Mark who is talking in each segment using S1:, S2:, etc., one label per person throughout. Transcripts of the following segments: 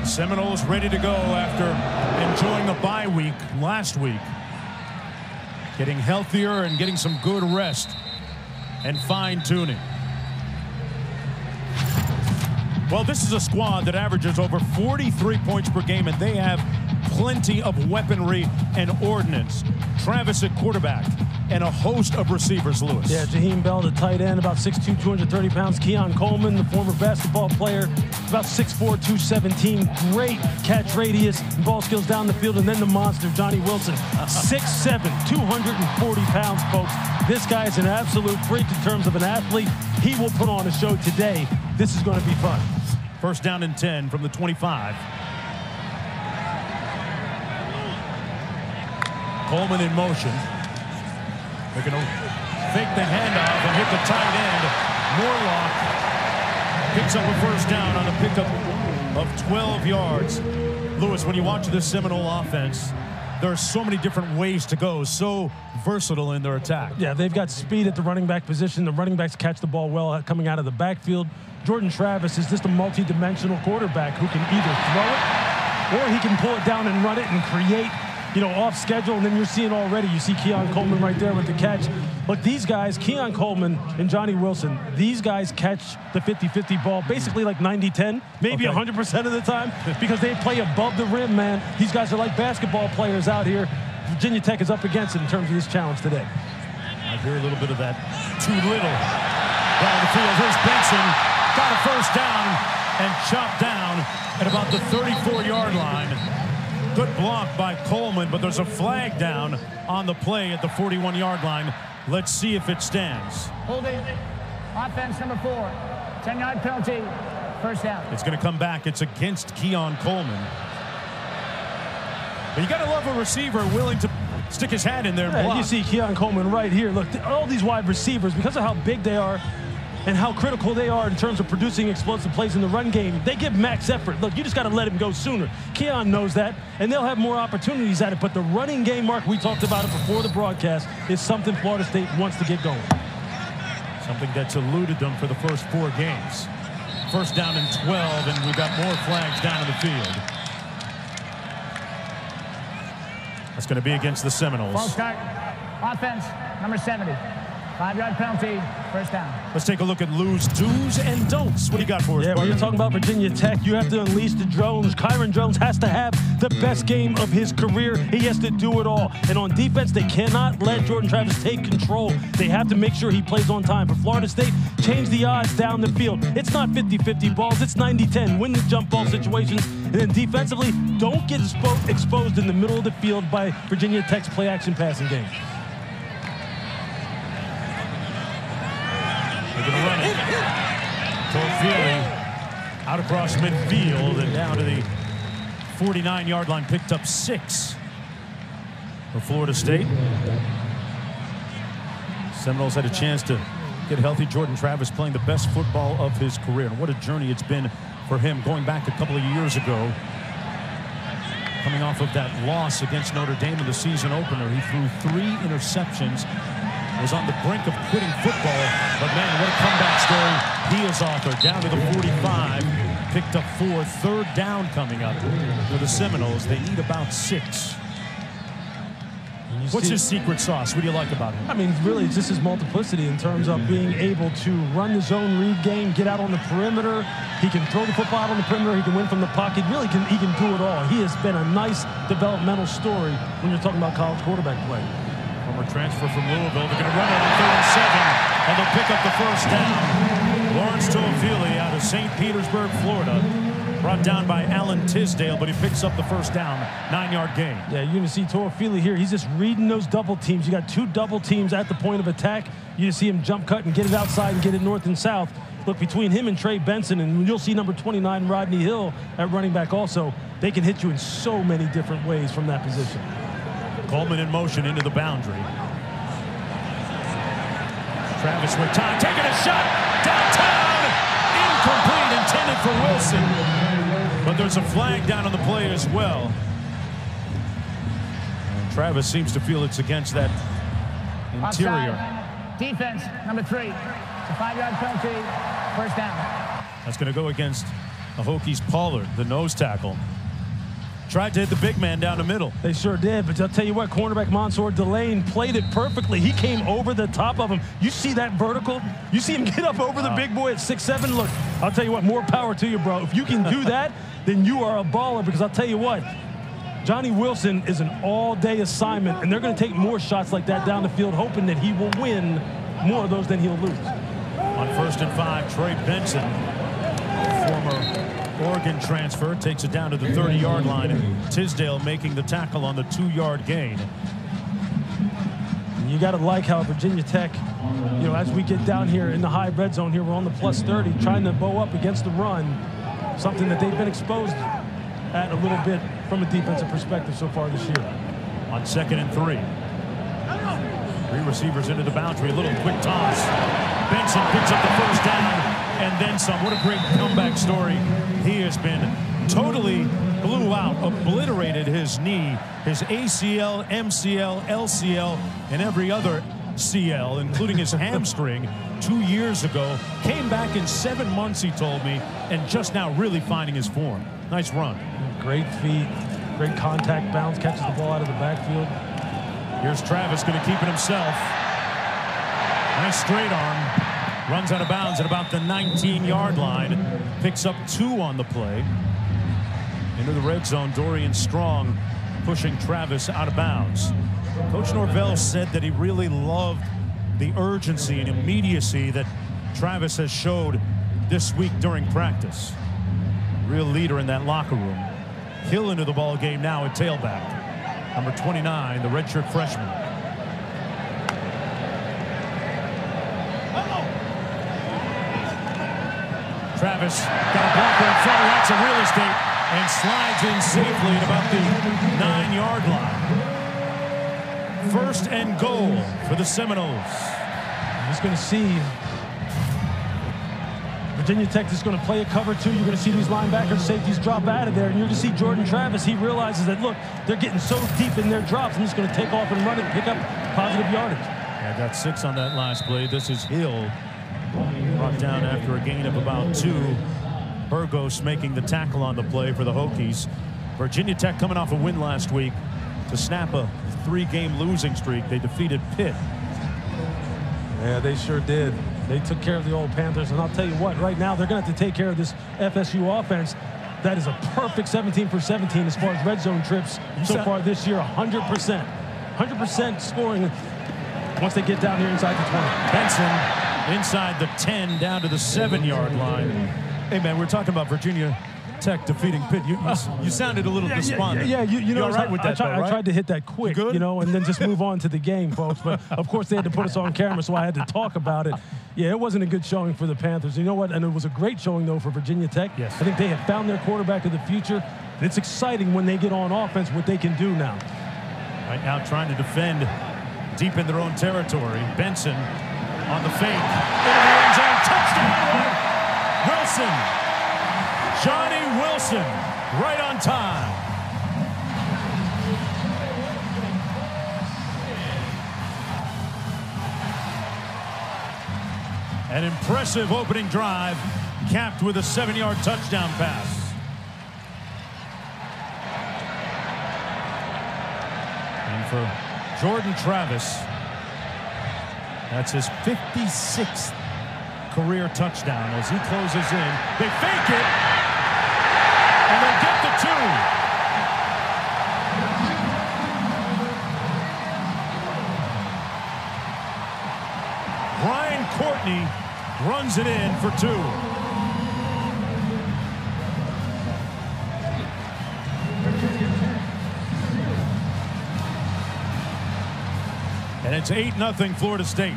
S1: Seminoles ready to go after enjoying a bye week last week. Getting healthier and getting some good rest and fine-tuning. Well, this is a squad that averages over 43 points per game, and they have plenty of weaponry and ordnance. Travis at quarterback and a host of receivers, Lewis.
S2: Yeah, Jaheim Bell, the tight end, about 6'2", 230 pounds. Keon Coleman, the former basketball player, about 6'4", 217. Great catch radius and ball skills down the field. And then the monster, Johnny Wilson, 6'7", 240 pounds, folks. This guy is an absolute freak in terms of an athlete. He will put on a show today. This is going to be fun.
S1: First down and 10 from the 25. Coleman in motion. They're going to fake the handoff and hit the tight end. Morlock picks up a first down on a pickup of 12 yards. Lewis, when you watch this Seminole offense, there are so many different ways to go, so versatile in their attack.
S2: Yeah, they've got speed at the running back position. The running backs catch the ball well coming out of the backfield. Jordan Travis is just a multi-dimensional quarterback who can either throw it or he can pull it down and run it and create, you know, off schedule. And then you're seeing already, you see Keon Coleman right there with the catch. Look, these guys, Keon Coleman and Johnny Wilson, these guys catch the 50-50 ball basically like 90-10, maybe 100% of the time, because they play above the rim, man. These guys are like basketball players out here. Virginia Tech is up against it in terms of this challenge today.
S1: I hear a little bit of that too little down the field. Here's Benson, got a first down and chopped down at about the 34-yard line. Good block by Coleman, but there's a flag down on the play at the 41-yard line. Let's see if it stands.
S3: Holding, offense number 4, 10-yard penalty, first down.
S1: It's going to come back. It's against Keon Coleman. But you got to love a receiver willing to stick his hand in there and block.
S2: You see Keon Coleman right here. Look, all these wide receivers, because of how big they are and how critical they are in terms of producing explosive plays in the run game, they give max effort. Look, you just got to let him go sooner. Keon knows that, and they'll have more opportunities at it. But the running game, Mark, we talked about it before the broadcast, is something Florida State wants to get going.
S1: Something that's eluded them for the first 4 games. First down and 12, and we've got more flags down in the field. That's going to be against the Seminoles.
S3: False start. Offense, number 70. 5-yard penalty, first down.
S1: Let's take a look at Lou's do's and don'ts. What do you got for us,
S2: when you're talking about Virginia Tech, you have to unleash the drones. Kyron Jones has to have the best game of his career. He has to do it all. And on defense, they cannot let Jordan Travis take control. They have to make sure he plays on time. For Florida State, change the odds down the field. It's not 50-50 balls. It's 90-10. Win the jump ball situations. And then defensively, don't get exposed in the middle of the field by Virginia Tech's play-action passing game.
S1: They're going to run it. Toafili out across midfield and down to the 49-yard line. Picked up 6 for Florida State. Seminoles had a chance to get healthy. Jordan Travis playing the best football of his career. And what a journey it's been for him going back a couple of years ago. Coming off of that loss against Notre Dame in the season opener, he threw 3 interceptions. Was on the brink of quitting football, but man, what a comeback story he has authored. Down to the 45, picked up 4, third down coming up for the Seminoles. They need about 6. What's his secret sauce? What do you like about him?
S2: I mean, really, it's just his multiplicity in terms of being able to run the zone read game, get out on the perimeter. He can throw the football out on the perimeter. He can win from the pocket. Really, he can do it all. He has been a nice developmental story when you're talking about college quarterback play.
S1: Former transfer from Louisville. They're going to run it on 3rd and 7, and they'll pick up the first down. Lawrence Toafili out of St. Petersburg, Florida. Brought down by Alan Tisdale, but he picks up the first down. 9-yard gain.
S2: Yeah, you're going to see Toafili here. He's just reading those double teams. You got 2 double teams at the point of attack. You see him jump cut and get it outside and get it north and south. Look, between him and Trey Benson, and you'll see number 29, Rodney Hill, at running back also, they can hit you in so many different ways from that position.
S1: Coleman in motion into the boundary. Travis with time, taking a shot downtown. Incomplete, intended for Wilson. But there's a flag down on the play as well. And Travis seems to feel it's against that interior.
S3: Offside. Defense, number 3. It's a 5-yard penalty, first down.
S1: That's going to go against The Hokies Pollard, the nose tackle, tried to hit the big man down the middle.
S2: They sure did, but I'll tell you what, cornerback Mansour Delane played it perfectly. He came over the top of him. You see that vertical? You see him get up over the big boy at 6'7"? Look, I'll tell you what, more power to you, bro. If you can do that, then you are a baller, because I'll tell you what, Johnny Wilson is an all-day assignment, and they're going to take more shots like that down the field, hoping that he will win more of those than he'll lose.
S1: On 1st and 5, Trey Benson, former Oregon transfer, takes it down to the 30-yard line. Tisdale making the tackle on the 2-yard gain.
S2: You got to like how Virginia Tech, you know, as we get down here in the high red zone here, we're on the +30, trying to bow up against the run, something that they've been exposed at a little bit from a defensive perspective so far this year.
S1: On 2nd and 3. 3 receivers into the boundary, a little quick toss. Benson picks up the 1st down and then some. What a great comeback story. He has been totally blew out, obliterated his knee, his ACL, MCL, LCL, and every other CL, including his hamstring 2 years ago. Came back in 7 months, he told me, and just now really finding his form. Nice run.
S2: Great feet, great contact bounce, catches the ball out of the backfield.
S1: Here's Travis, going to keep it himself. Nice straight arm. Runs out of bounds at about the 19-yard line. Picks up 2 on the play. Into the red zone, Dorian Strong pushing Travis out of bounds. Coach Norvell said that he really loved the urgency and immediacy that Travis has showed this week during practice. Real leader in that locker room. Hill into the ball game now at tailback. Number 29, the redshirt freshman. Travis got a blocker in front, lots of real estate, and slides in safely at about the 9-yard line. 1st and goal for the Seminoles.
S2: I'm just going to see Virginia Tech is going to play a cover 2. You're going to see these linebackers, safeties drop out of there, and you're going to see Jordan Travis. He realizes that, look, they're getting so deep in their drops. I'm just going to take off and run it and pick up positive yardage.
S1: Yeah, got 6 on that last play. This is Hill. Brought down after a gain of about 2. Burgos making the tackle on the play for the Hokies. Virginia Tech coming off a win last week to snap a 3-game losing streak. They defeated Pitt.
S2: Yeah, they sure did. They took care of the old Panthers, and I'll tell you what, right now they're going to have to take care of this FSU offense. That is a perfect 17 for 17 as far as red zone trips so far this year. 100%. 100% scoring once they get down here inside the 20.
S1: Benson inside the 10 down to the 7-yard line. Hey, man, we're talking about Virginia Tech defeating Pitt. You sounded a little despondent.
S2: Yeah, you know,
S1: all right with that,
S2: I tried to hit that quick, you know, and then just move on to the game, folks. But, of course, they had to put us on camera, so I had to talk about it. Yeah, it wasn't a good showing for the Panthers. You know what? And it was a great showing, though, for Virginia Tech.
S1: Yes.
S2: I think they have found their quarterback of the future. And it's exciting when they get on offense what they can do now.
S1: Right now trying to defend deep in their own territory. Benson on the fake. Into the end zone. Touchdown! Wilson. Johnny Wilson right on time. An impressive opening drive capped with a 7-yard touchdown pass. And for Jordan Travis, that's his 56th career touchdown as he closes in. They fake it, and they get the 2. Brian Courtney runs it in for 2. And it's 8-0 Florida State.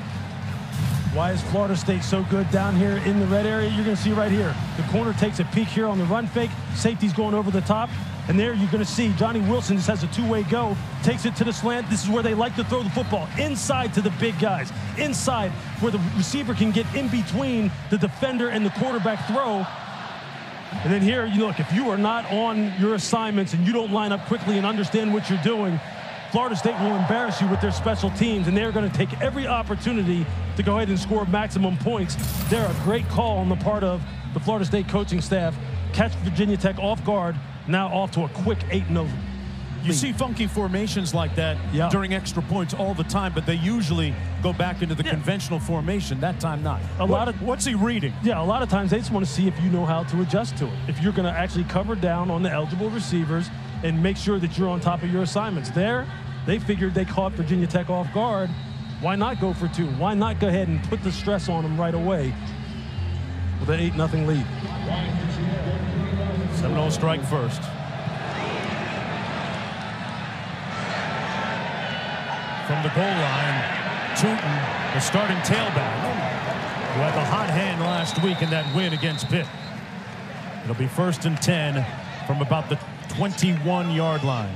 S2: Why is Florida State so good down here in the red area? You're going to see right here. The corner takes a peek here on the run fake. Safety's going over the top. And there you're going to see Johnny Wilson just has a 2-way go. Takes it to the slant. This is where they like to throw the football. Inside to the big guys. Inside where the receiver can get in between the defender and the quarterback throw. And then here, you look, if you are not on your assignments and you don't line up quickly and understand what you're doing, Florida State will embarrass you with their special teams, and they're going to take every opportunity to go ahead and score maximum points. They're a great call on the part of the Florida State coaching staff catch Virginia Tech off guard, now off to a quick 8-0.
S1: You see funky formations like that during extra points all the time, but they usually go back into the conventional formation. That time not. What's he reading?
S2: Yeah, a lot of times they just want to see if you know how to adjust to it. If you're going to actually cover down on the eligible receivers and make sure that you're on top of your assignments. There, they figured they caught Virginia Tech off guard. Why not go for 2? Why not go ahead and put the stress on them right away with an 8-0 lead?
S1: Seminoles strike first. From the goal line, Tuten, the starting tailback, who had the hot hand last week in that win against Pitt. It'll be 1st and 10 from about the 21-yard line.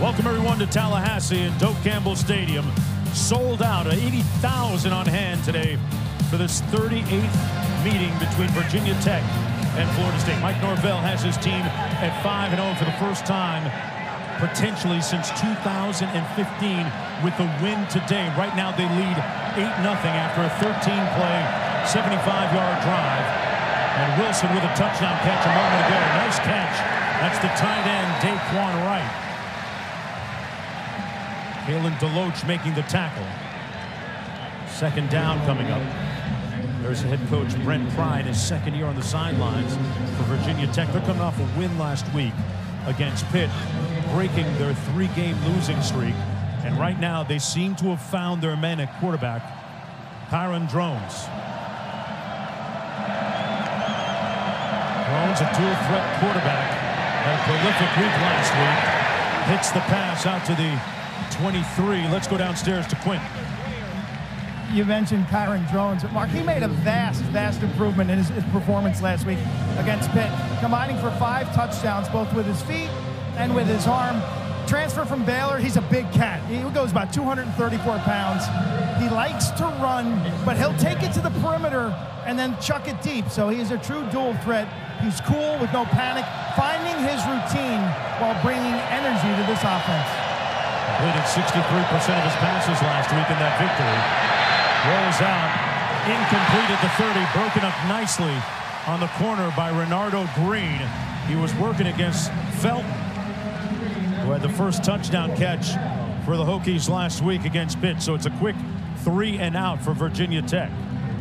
S1: Welcome everyone to Tallahassee and Doak Campbell Stadium. Sold out, 80,000 on hand today for this 38th meeting between Virginia Tech and Florida State. Mike Norvell has his team at 5-0 for the first time, potentially since 2015, with the win today. Right now they lead 8-0 after a 13-play, 75-yard drive. And Wilson with a touchdown catch a moment ago. Nice catch. That's the tight end, Daquan Wright. Kalen DeLoach making the tackle. 2nd down coming up. There's head coach Brent Pride, his 2nd year on the sidelines for Virginia Tech. They're coming off a win last week against Pitt, breaking their 3-game losing streak. And right now they seem to have found their men at quarterback, Kyron Drones. Drones, a dual-threat quarterback, had a prolific week last week. Hits the pass out to the 23. Let's go downstairs to Quint.
S4: You mentioned Kyron Drones. Mark, he made a vast improvement in his performance last week against Pitt, combining for 5 touchdowns, both with his feet and with his arm. Transfer from Baylor, he's a big cat. He goes about 234 pounds. He likes to run, but he'll take it to the perimeter and then chuck it deep. So he is a true dual threat. He's cool with no panic, finding his routine while bringing energy to this offense.
S1: Completed 63% of his passes last week in that victory. Rolls out, incomplete at the 30, broken up nicely on the corner by Renardo Green. He was working against Felton, who had the first touchdown catch for the Hokies last week against Pitt. So it's a quick 3 and out for Virginia Tech.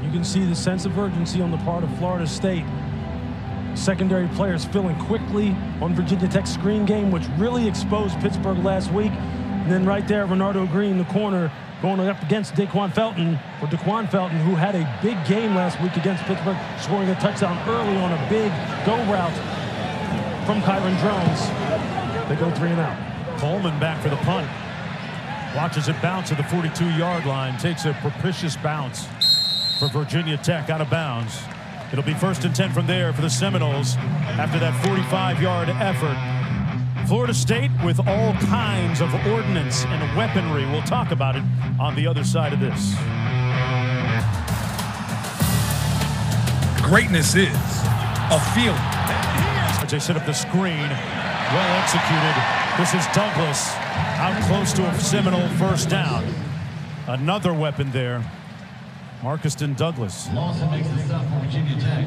S2: You can see the sense of urgency on the part of Florida State. Secondary players filling quickly on Virginia Tech's screen game, which really exposed Pittsburgh last week. And then right there, Renardo Green, the corner, going up against Daquan Felton, who had a big game last week against Pittsburgh, scoring a touchdown early on a big go route from Kyron Drones. They go 3 and out.
S1: Coleman back for the punt. Watches it bounce at the 42-yard line. Takes a propitious bounce for Virginia Tech out of bounds. It'll be 1st and 10 from there for the Seminoles after that 45-yard effort. Florida State with all kinds of ordnance and weaponry. We'll talk about it on the other side of this.
S5: Greatness is a feeling.
S1: As they set up the screen, well executed. This is Douglas out close to a Seminole 1st down. Another weapon there. Marcuston Douglas.
S6: Lawson makes the stop for Virginia Tech.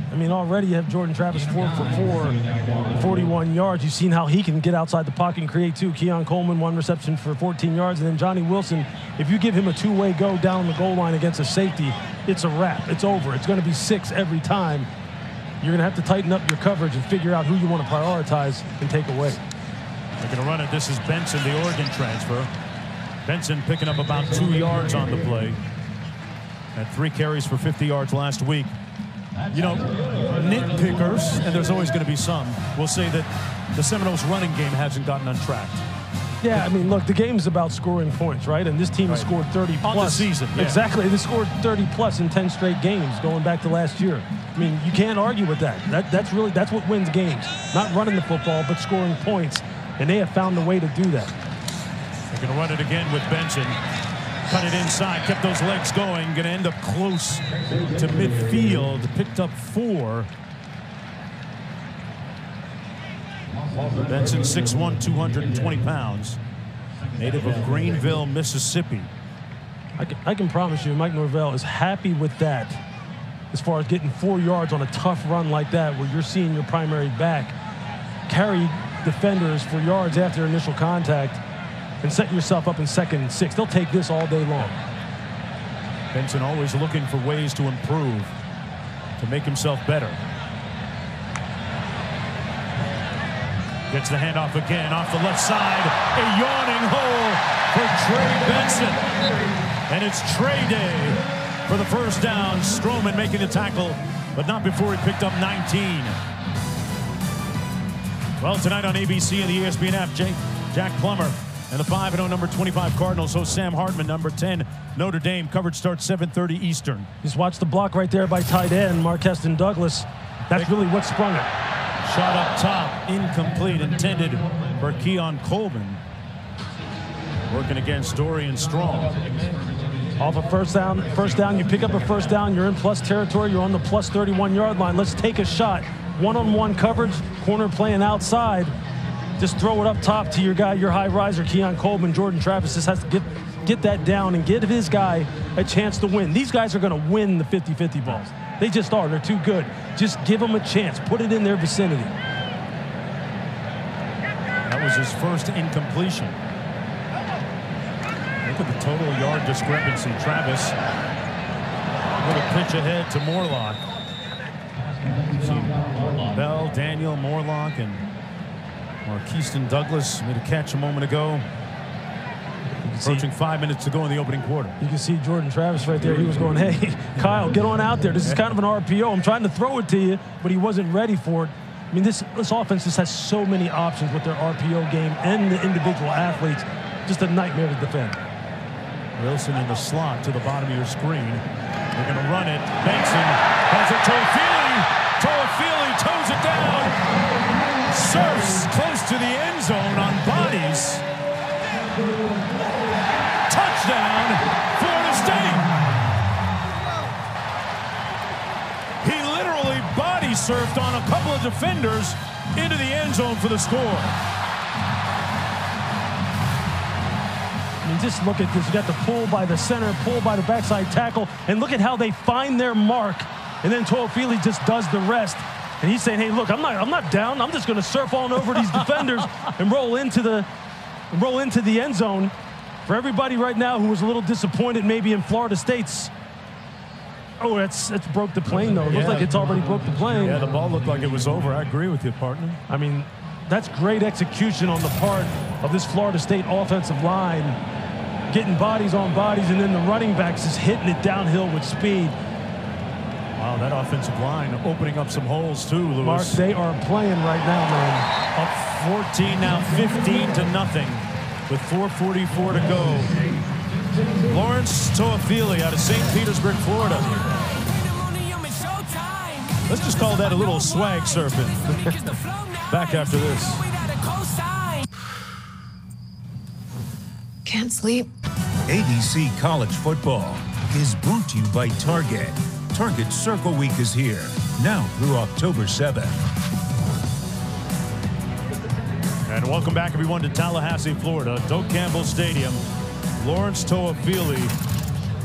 S2: I mean, already you have Jordan Travis 4 for 4, 41 yards. You've seen how he can get outside the pocket and create 2. Keon Coleman, 1 reception for 14 yards. And then Johnny Wilson, if you give him a 2-way go down the goal line against a safety, it's a wrap. It's over. It's going to be 6 every time. You're going to have to tighten up your coverage and figure out who you want to prioritize and take away.
S1: They're going to run it. This is Benson, the Oregon transfer. Benson picking up about 2 yards on the play. Had 3 carries for 50 yards last week. You know, nitpickers, and there's always going to be some, will say that the Seminoles running game hasn't gotten untracked.
S2: Yeah, I mean, look, the game's about scoring points, right? And this team has scored 30 plus.
S1: On the season. Yeah.
S2: Exactly. They scored 30 plus in 10 straight games going back to last year. I mean, you can't argue with that. That's what wins games. Not running the football, but scoring points. And they have found a way to do that.
S1: They're going to run it again with Benson. Cut it inside, kept those legs going. Going to end up close to midfield. Picked up 4. Benson, 6'1", 220 pounds. Native of Greenville, Mississippi.
S2: I can promise you, Mike Norvell is happy with that as far as getting 4 yards on a tough run like that where you're seeing your primary back carry defenders for yards after initial contact and set yourself up in 2nd and 6. They'll take this all day long.
S1: Benson always looking for ways to improve, to make himself better. Gets the handoff again off the left side. A yawning hole for Trey Benson. And it's Trey Day for the first down. Stroman making the tackle, but not before he picked up 19. Well, tonight on ABC and the ESPN app, Jack Plummer and the 5-0 number 25 Cardinals host Sam Hartman, number 10 Notre Dame. Coverage starts 7:30 Eastern.
S2: Just watch the block right there by tight end Marqueston Douglas. That's really what sprung it.
S1: Shot up top, incomplete, intended for Keon Coleman. Working against Dorian Strong.
S2: Off a first down, you pick up a first down, you're in plus territory, you're on the plus 31-yard line. Let's take a shot. One-on-one coverage, corner playing outside. Just throw it up top to your guy, your high riser, Keon Coleman. Jordan Travis just has to get that down and give his guy a chance to win. These guys are going to win the 50-50 balls. They just are. They're too good. Just give them a chance. Put it in their vicinity.
S1: That was his first incompletion. Look at the total yard discrepancy. Travis, little pitch ahead to Morlock. Bell, Daniel, Morlock, and Marqueston Douglas made a catch a moment ago. Approaching 5 minutes to go in the opening quarter.
S2: You can see Jordan Travis right there. He was going, hey, Kyle, get on out there. This is kind of an RPO. I'm trying to throw it to you, but he wasn't ready for it. I mean, this offense just has so many options with their RPO game and the individual athletes. Just a nightmare to defend.
S1: Wilson in the slot to the bottom of your screen. They're going to run it. Benson has it. Toafili toes it down. Surfs close to the end zone on bodies. Touchdown, Florida State. He literally body surfed on a couple of defenders into the end zone for the score.
S2: I mean, just look at this. You got the pull by the center, pull by the backside tackle, and look at how they find their mark. And then Toafili just does the rest. And he's saying, hey, look, I'm not down. I'm just going to surf on over these defenders and roll into the end zone. For everybody right now who was a little disappointed maybe in Florida State's. Oh, that's broke the plane, though. It looks like it's already broke the plane.
S1: Yeah, the ball looked like it was over. I agree with you, partner.
S2: I mean, that's great execution on the part of this Florida State offensive line. Getting bodies on bodies, and then the running backs just hitting it downhill with speed.
S1: Wow, that offensive line opening up some holes, too, Lewis.
S2: Mark, they are playing right now, man.
S1: Up 14 now, 15-0. With 4:44 to go. Lawrence Toafili out of St. Petersburg, Florida. Let's just call that a little swag surfing. Back after this.
S7: Can't sleep.
S8: ABC College Football is brought to you by Target. Target Circle Week is here, now through October 7th.
S1: And welcome back, everyone, to Tallahassee, Florida. Doak Campbell Stadium. Lawrence Toafili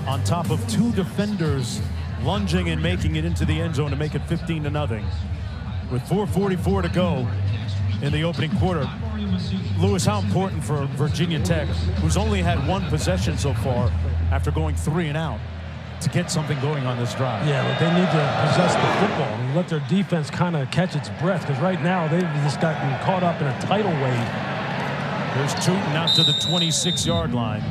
S1: on top of two defenders lunging and making it into the end zone to make it 15-0. With 4:44 to go in the opening quarter. Lewis, how important for Virginia Tech, who's only had one possession so far after going 3 and out, to get something going on this drive?
S2: Yeah, but they need to possess the football and let their defense kind of catch its breath, because right now they've just gotten caught up in a tidal wave.
S1: There's Tuten out to the 26-yard line.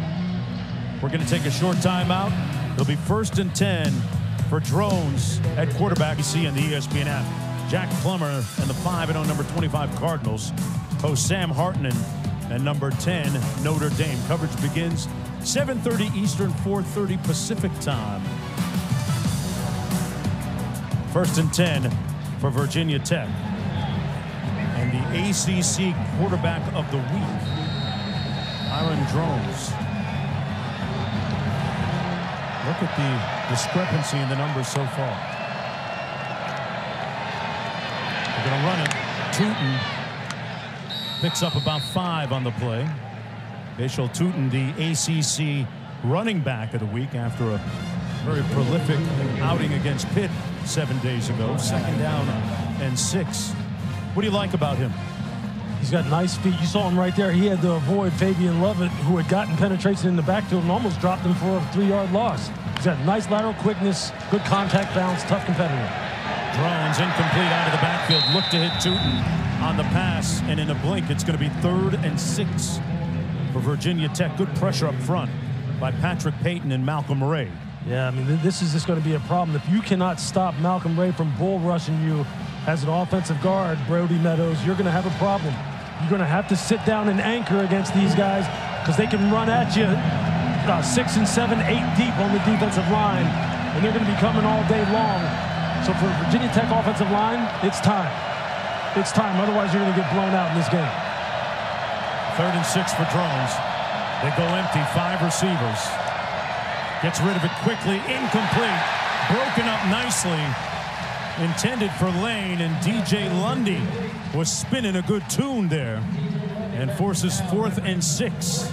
S1: We're going to take a short timeout. It'll be 1st and 10 for Drones at quarterback. You see on the ESPN app. Jack Plummer and the 5-0 number 25 Cardinals host Sam Hartman and number 10 Notre Dame. Coverage begins 7:30 Eastern, 4:30 Pacific time. 1st and 10 for Virginia Tech. And the ACC quarterback of the week, Aaron Drones. Look at the discrepancy in the numbers so far. They're going to run it. Tuten picks up about 5 on the play. Bhayshul Tuten, the ACC running back of the week after a very prolific outing against Pitt 7 days ago. 2nd down and 6. What do you like about him?
S2: He's got nice feet. You saw him right there. He had to avoid Fabian Lovett, who had gotten penetration in the backfield and almost dropped him for a 3-yard loss. He's got nice lateral quickness, good contact balance, tough competitor.
S1: Drones incomplete out of the backfield. Look to hit Tuten on the pass, and in a blink, it's going to be 3rd and 6 for Virginia Tech. Good pressure up front by Patrick Payton and Malcolm Ray.
S2: Yeah, I mean, this is just going to be a problem. If you cannot stop Malcolm Ray from bull rushing you as an offensive guard, Brody Meadows, you're going to have a problem. You're going to have to sit down and anchor against these guys because they can run at you 6 and 7, 8 deep on the defensive line, and they're going to be coming all day long. So for Virginia Tech offensive line, it's time. It's time. Otherwise, you're going to get blown out in this game.
S1: 3rd and 6 for Drones. They go empty, 5 receivers. Gets rid of it quickly, incomplete. Broken up nicely. Intended for Lane, and DJ Lundy was spinning a good tune there and forces 4th and 6.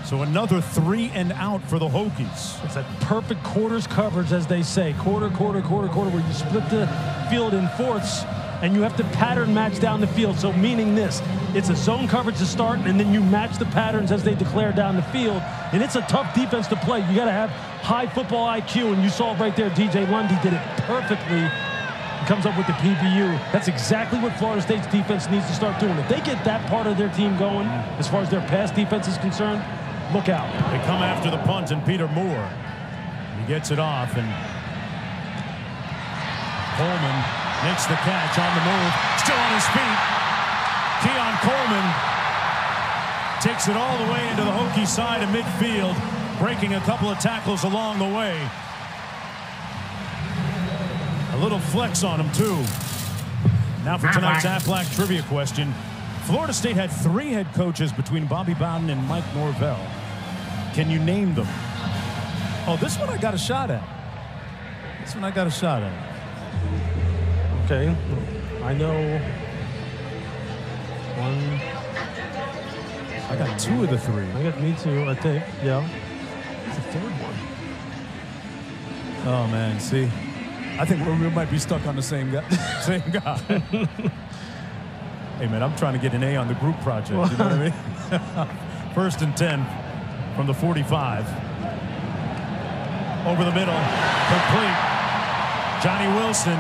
S1: So another 3 and out for the Hokies.
S2: It's a perfect quarters coverage, as they say. Quarter, where you split the field in fourths, and you have to pattern match down the field. So meaning this, it's a zone coverage to start, and then you match the patterns as they declare down the field. And it's a tough defense to play. You got to have high football IQ, and you saw right there, DJ Lundy did it perfectly. He comes up with the PBU. That's exactly what Florida State's defense needs to start doing. If they get that part of their team going, as far as their pass defense is concerned, look out.
S1: They come after the punt, and Peter Moore, he gets it off, and Coleman makes the catch on the move, still on his feet. Keon Coleman takes it all the way into the Hokie side of midfield, breaking a couple of tackles along the way. A little flex on him, too. Now for tonight's Aflac trivia question. Florida State had 3 head coaches between Bobby Bowden and Mike Norvell. Can you name them? Oh, this one I got a shot at.
S2: Okay, I know one.
S1: I got 2 of the 3.
S2: I got me too, I think. Yeah. It's the 3rd one.
S5: Oh, man, see? I think we might be stuck on the same guy.
S1: Hey, man, I'm trying to get an A on the group project. You know what I mean? 1st and 10 from the 45. Over the middle. Complete. Johnny Wilson.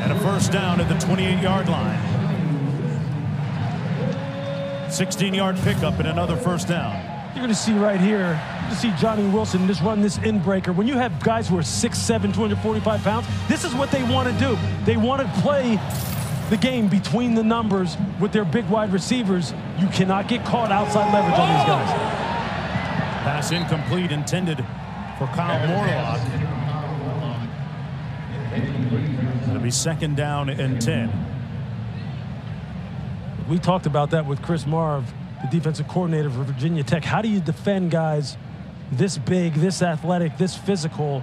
S1: And a 1st down at the 28-yard line. 16-yard pickup and another 1st down.
S2: You're going to see right here, you see Johnny Wilson just run this in-breaker. When you have guys who are 6'7", 245 pounds, this is what they want to do. They want to play the game between the numbers with their big wide receivers. You cannot get caught outside leverage on these guys.
S1: Pass incomplete, intended for Kyle Morlock. It'll be 2nd down and 10.
S2: We talked about that with Chris Marv, the defensive coordinator for Virginia Tech. How do you defend guys this big, this athletic, this physical?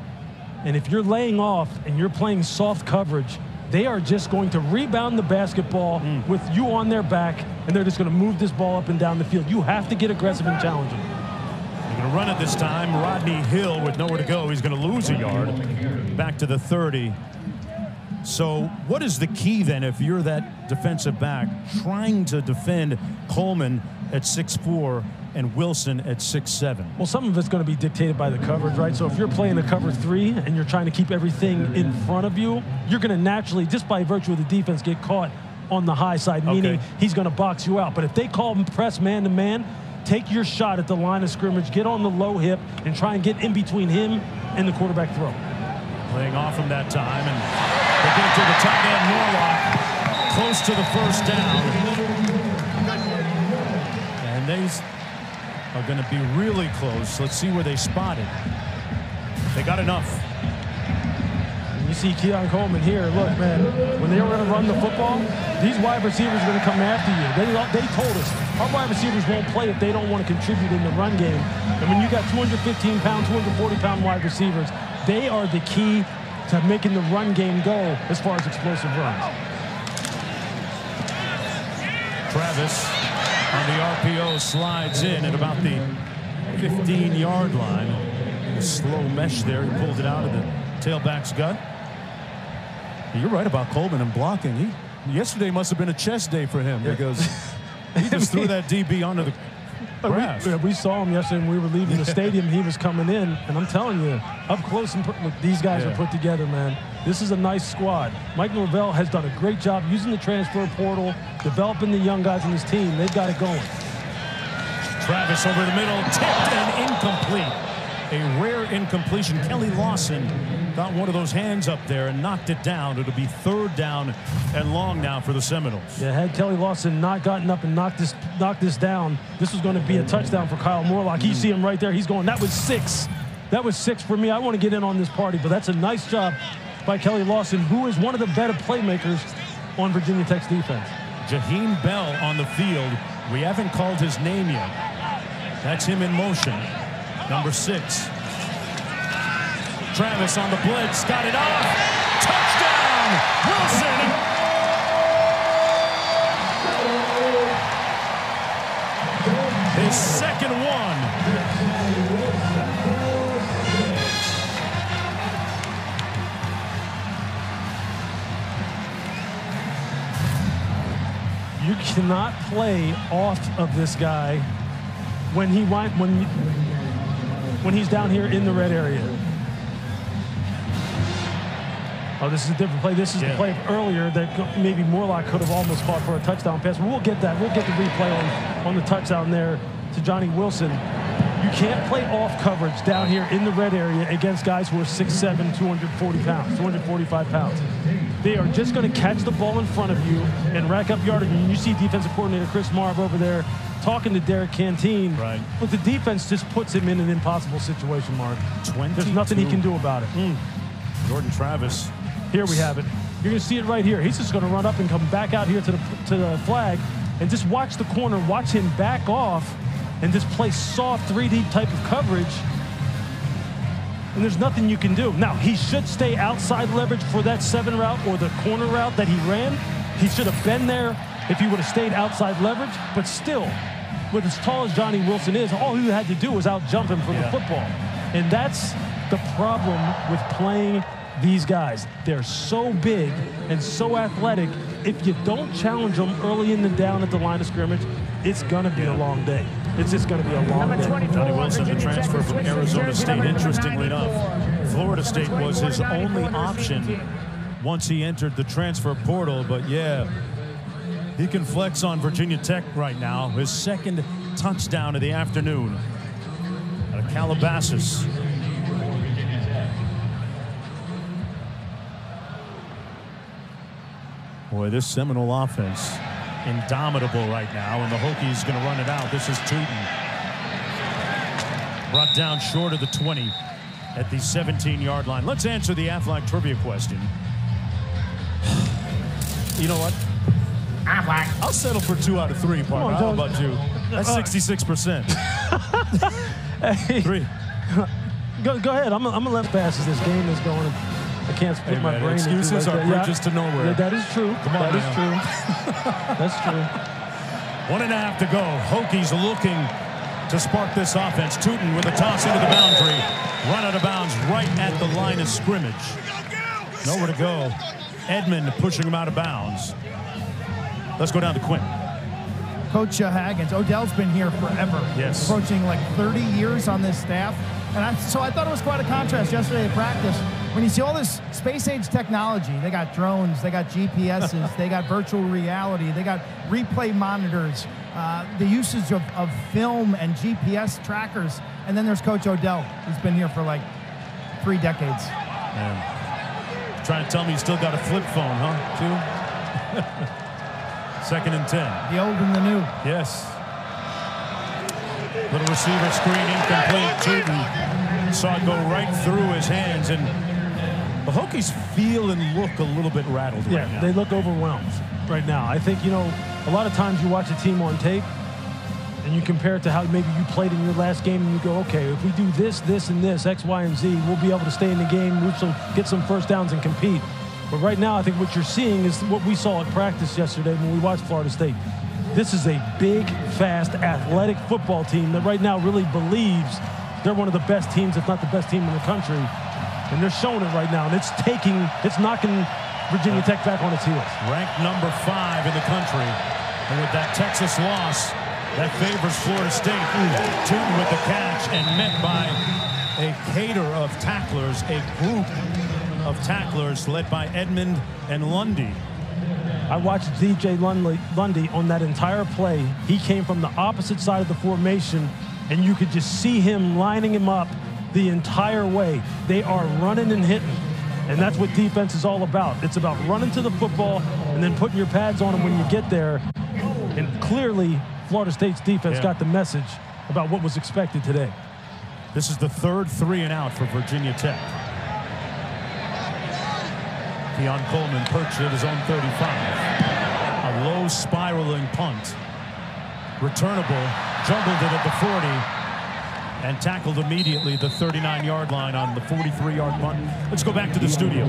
S2: And if you're laying off and you're playing soft coverage, they are just going to rebound the basketball with you on their back, and they're just going to move this ball up and down the field. You have to get aggressive and challenging.
S1: They're going to run it this time. Rodney Hill with nowhere to go. He's going to lose a yard. Back to the 30. So what is the key then if you're that defensive back trying to defend Coleman at 6'4" and Wilson at 6'7"?
S2: Well, some of it's going to be dictated by the coverage, right? So if you're playing a cover 3 and you're trying to keep everything in front of you, you're going to naturally, just by virtue of the defense, get caught on the high side, meaning he's going to box you out. But if they call him press man-to-man, take your shot at the line of scrimmage, get on the low hip, and try and get in between him and the quarterback throw.
S1: Playing off him that time, and they get it to the tight end, Morlock, close to the 1st down. And they are going to be really close. Let's see where they spot it. They got enough.
S2: You see Keon Coleman here. Look, man, when they were going to run the football, these wide receivers are going to come after you. They told us, our wide receivers won't play if they don't want to contribute in the run game. And when you got 215-pound, 240-pound wide receivers, they are the key to making the run game go as far as explosive runs.
S1: Travis on the RPO slides in at about the 15-yard line. A slow mesh there. He pulled it out of the tailback's gut. You're right about Coleman and blocking. Yesterday must have been a chest day for him because he just threw that DB onto the grass.
S2: We saw him yesterday when we were leaving the stadium. He was coming in, and I'm telling you, up close and these guys are put together, man. This is a nice squad. Mike Norvell has done a great job using the transfer portal, developing the young guys in his team. They've got it going.
S1: Travis over the middle, tipped and incomplete. A rare incompletion. Kelly Lawson got one of those hands up there and knocked it down. It'll be 3rd down and long now for the Seminoles.
S2: Yeah, had Kelly Lawson not gotten up and knocked this down, this was going to be a touchdown for Kyle Morlock. You see him right there. He's going, that was 6. That was 6 for me. I want to get in on this party, but that's a nice job by Kelly Lawson, who is one of the better playmakers on Virginia Tech's defense.
S1: Jaheim Bell on the field. We haven't called his name yet. That's him in motion. Number 6. Travis on the blitz, got it off. Touchdown, Wilson. His second one.
S2: You cannot play off of this guy when he's down here in the red area. Oh, this is a different play. This is the play earlier that maybe Morlock could have almost fought for a touchdown pass. But we'll get that. We'll get the replay on the touchdown there to Johnny Wilson. You can't play off coverage down here in the red area against guys who are 6'7", 240 pounds, 245 pounds. They are just going to catch the ball in front of you and rack up yardage. And you see defensive coordinator Chris Marv over there talking to Derek Canteen.
S1: Right. But
S2: the defense just puts him in an impossible situation, Mark. There's nothing he can do about it.
S1: Jordan Travis.
S2: Here we have it. You're going to see it right here. He's just going to run up and come back out here to the flag and just watch the corner, watch him back off and just play soft 3D type of coverage. And there's nothing you can do. Now, he should stay outside leverage for that 7 route or the corner route that he ran. He should have been there if he would have stayed outside leverage. But still, with as tall as Johnny Wilson is, all he had to do was out-jump him for the football. And that's the problem with playing these guys. They're so big and so athletic. If you don't challenge them early in the down at the line of scrimmage, it's going to be a long day. It's just going to be a long day.
S1: Johnny Wilson, the transfer from Arizona State. Interestingly enough, Florida State was his only option once he entered the transfer portal. But yeah, he can flex on Virginia Tech right now. His second touchdown of the afternoon out of Calabasas. Boy, this Seminole offense, indomitable right now, and the Hokies going to run it out. This is Tuten. Brought down short of the 20 at the 17-yard line. Let's answer the Aflac trivia question. You know what? I'll settle for 2 out of 3, partner. How about you? That's 66%.
S2: Hey,
S1: 3.
S2: Go ahead. I'm going to let pass as this game is going. I can't split my brain.
S1: Excuses are bridges to nowhere.
S2: Yeah, that is true.
S1: Come on,
S2: that is true. That's true.
S1: 1.5 to go. Hokies looking to spark this offense. Tuten with a toss into the boundary. Run out of bounds right at the line of scrimmage. Nowhere to go. Edmond pushing him out of bounds. Let's go down to Quinn.
S4: Coach Haggins, Odell's been here forever.
S1: Yes.
S4: Approaching like 30 years on this staff. And so I thought it was quite a contrast yesterday at practice. When you see all this space-age technology, they got drones, they got GPSs, they got virtual reality, they got replay monitors, the usage of film and GPS trackers. And then there's Coach Odell, who's been here for like 3 decades.
S1: Man. Trying to tell me you still got a flip phone, huh? 2? 2nd and 10.
S4: The old and the new.
S1: Yes. Little receiver screen, incomplete. Tuten saw it go right through his hands, and the Hokies feel and look a little bit rattled right now.
S2: They look overwhelmed right now. I think, you know, a lot of times you watch a team on tape and you compare it to how maybe you played in your last game and you go, okay, if we do this, this, and this, X, Y, and Z, we'll be able to stay in the game, get some first downs and compete. But right now, I think what you're seeing is what we saw at practice yesterday when we watched Florida State. This is a big, fast, athletic football team that right now really believes they're one of the best teams, if not the best team in the country. And they're showing it right now. And it's knocking Virginia Tech back on its heels.
S1: Ranked number 5 in the country. And with that Texas loss, that favors Florida State. Tuten with the catch and met by a cater of tacklers, a group of tacklers led by Edmond and Lundy.
S2: I watched DJ Lundy on that entire play. He came from the opposite side of the formation, and you could just see him lining him up the entire way. They are running and hitting, and that's what defense is all about. It's about running to the football and then putting your pads on them when you get there. And clearly, Florida State's defense got the message about what was expected today.
S1: This is the third 3-and-out for Virginia Tech. Keon Coleman perched at his own 35. A low spiraling punt. Returnable, jumbled it at the 40, and tackled immediately the 39-yard line on the 43-yard punt. Let's go back to the studio.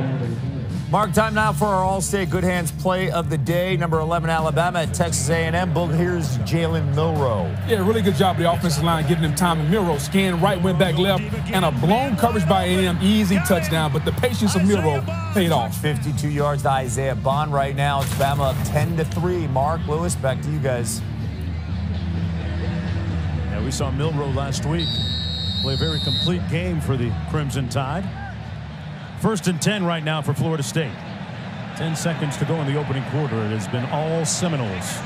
S7: Mark, time now for our All-State Good Hands play of the day. Number 11, Alabama at Texas A&M. Here's Jalen Milroe.
S9: Yeah, really good job of the offensive line getting him time. And Milroe scanned right, went back left, and a blown coverage by A&M. Easy touchdown, but the patience of Milroe paid off.
S7: 52 yards to Isaiah Bond right now. It's Bama up 10-3. Mark, Lewis, back to you guys.
S1: Yeah, we saw Milroe last week play a very complete game for the Crimson Tide. 1st and 10 right now for Florida State. 10 seconds to go in the opening quarter. It has been all Seminoles.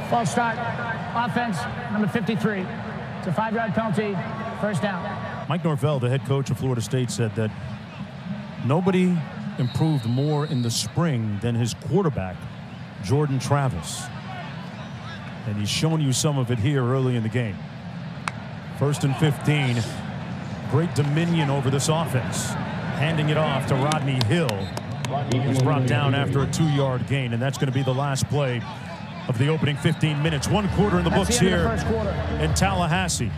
S3: False start. Offense, number 53. It's a 5-yard penalty. First down.
S1: Mike Norvell, the head coach of Florida State, said that nobody improved more in the spring than his quarterback, Jordan Travis. And he's shown you some of it here early in the game. 1st and 15. Great dominion over this offense. Handing it off to Rodney Hill. He's brought down after a 2-yard gain, and that's going to be the last play of the opening 15 minutes. 1 quarter in the books here in Tallahassee.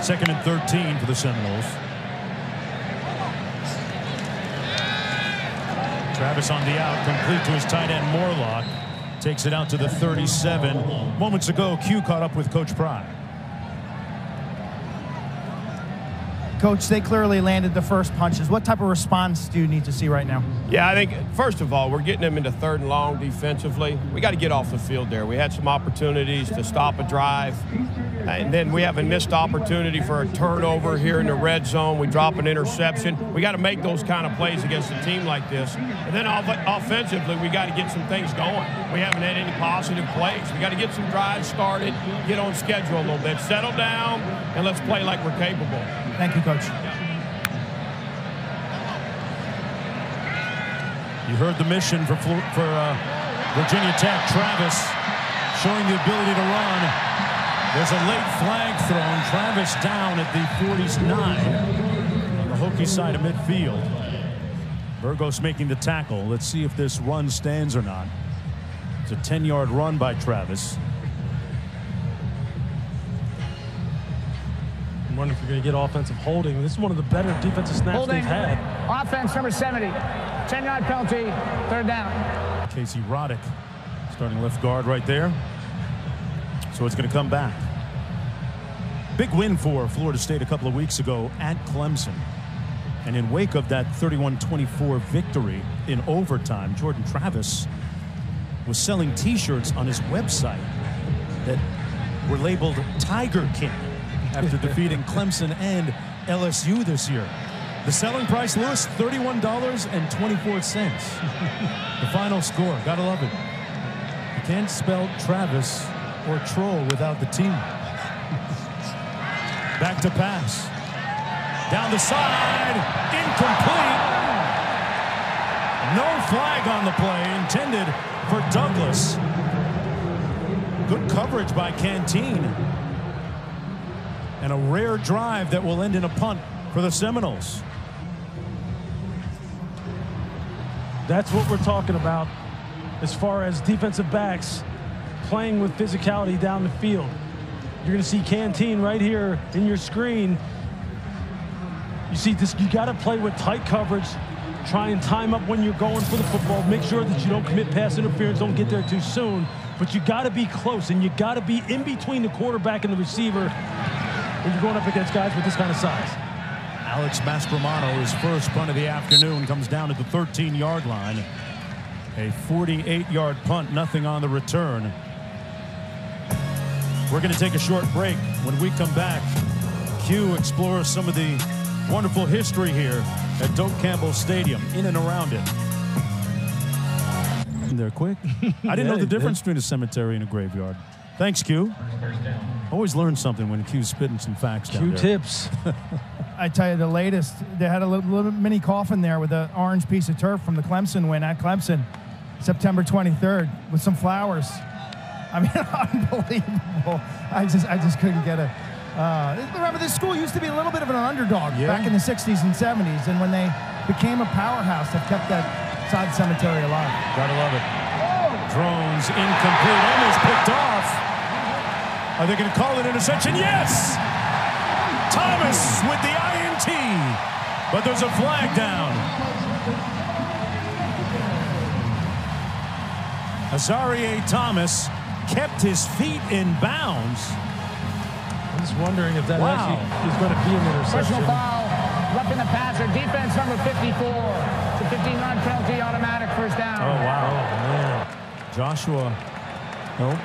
S1: 2nd and 13 for the Seminoles. Travis on the out, complete to his tight end Morlock. Takes it out to the 37. Moments ago, Q caught up with Coach Pry.
S4: Coach, they clearly landed the first punches. What type of response do you need to see right now?
S10: Yeah, I think, first of all, we're getting them into 3rd and long defensively. We got to get off the field there. We had some opportunities to stop a drive, and then we have a missed opportunity for a turnover here in the red zone. We drop an interception. We got to make those kind of plays against a team like this. And then offensively, we got to get some things going. We haven't had any positive plays. We got to get some drives started, get on schedule a little bit, settle down, and let's play like we're capable.
S4: Thank you, Coach.
S1: You heard the mission for Virginia Tech. Travis showing the ability to run. There's a late flag thrown. Travis down at the 49 on the Hokie side of midfield. Burgos making the tackle. Let's see if this run stands or not. It's a 10-yard run by Travis.
S2: I'm wondering if you're going to get offensive holding. This is one of the better defensive snaps they've had.
S3: Offense, number 70. 10-yard penalty, 3rd down.
S1: Casey Roddick starting left guard right there. So it's going to come back. Big win for Florida State a couple of weeks ago at Clemson. And in wake of that 31-24 victory in overtime, Jordan Travis was selling T-shirts on his website that were labeled Tiger King after defeating Clemson and LSU this year. The selling price, Lewis, $31.24. The final score, gotta love it. You can't spell Travis or troll without the team. Back to pass. Down the side, incomplete. No flag on the play, intended for Douglas. Good coverage by Canteen. And a rare drive that will end in a punt for the Seminoles.
S2: That's what we're talking about as far as defensive backs playing with physicality down the field. You're going to see Canteen right here in your screen. You see this, you got to play with tight coverage. Try and time up when you're going for the football. Make sure that you don't commit pass interference, don't get there too soon. But you got to be close, and you got to be in between the quarterback and the receiver when you're going up against guys with this kind of size.
S1: Alex Mastromanno, his first punt of the afternoon, comes down at the 13-yard line. A 48-yard punt, nothing on the return. We're going to take a short break. When we come back, Q explores some of the wonderful history here at Doak Campbell Stadium, in and around it. They're quick. I didn't know the difference between a cemetery and a graveyard. Thanks, Q. Always learn something when Q's spitting some facts down there.
S2: Q-tips.
S4: I tell you, the latest, they had a little mini coffin there with an orange piece of turf from the Clemson win at Clemson, September 23rd, with some flowers. I mean, unbelievable. I just couldn't get it. Remember, this school used to be a little bit of an underdog back in the 60s and 70s, and when they became a powerhouse, they've kept that side cemetery alive.
S1: Gotta love it. Drones incomplete, almost picked off. Are they going to call it interception? Yes! Thomas with the INT, but there's a flag down. Azarie Thomas kept his feet in bounds.
S2: I'm just wondering if that actually is going to be an interception.
S3: Personal foul, roughing the passer, defense number 54. It's a 15-yard penalty, automatic first down.
S1: Oh, wow. Oh, man. Joshua. Nope.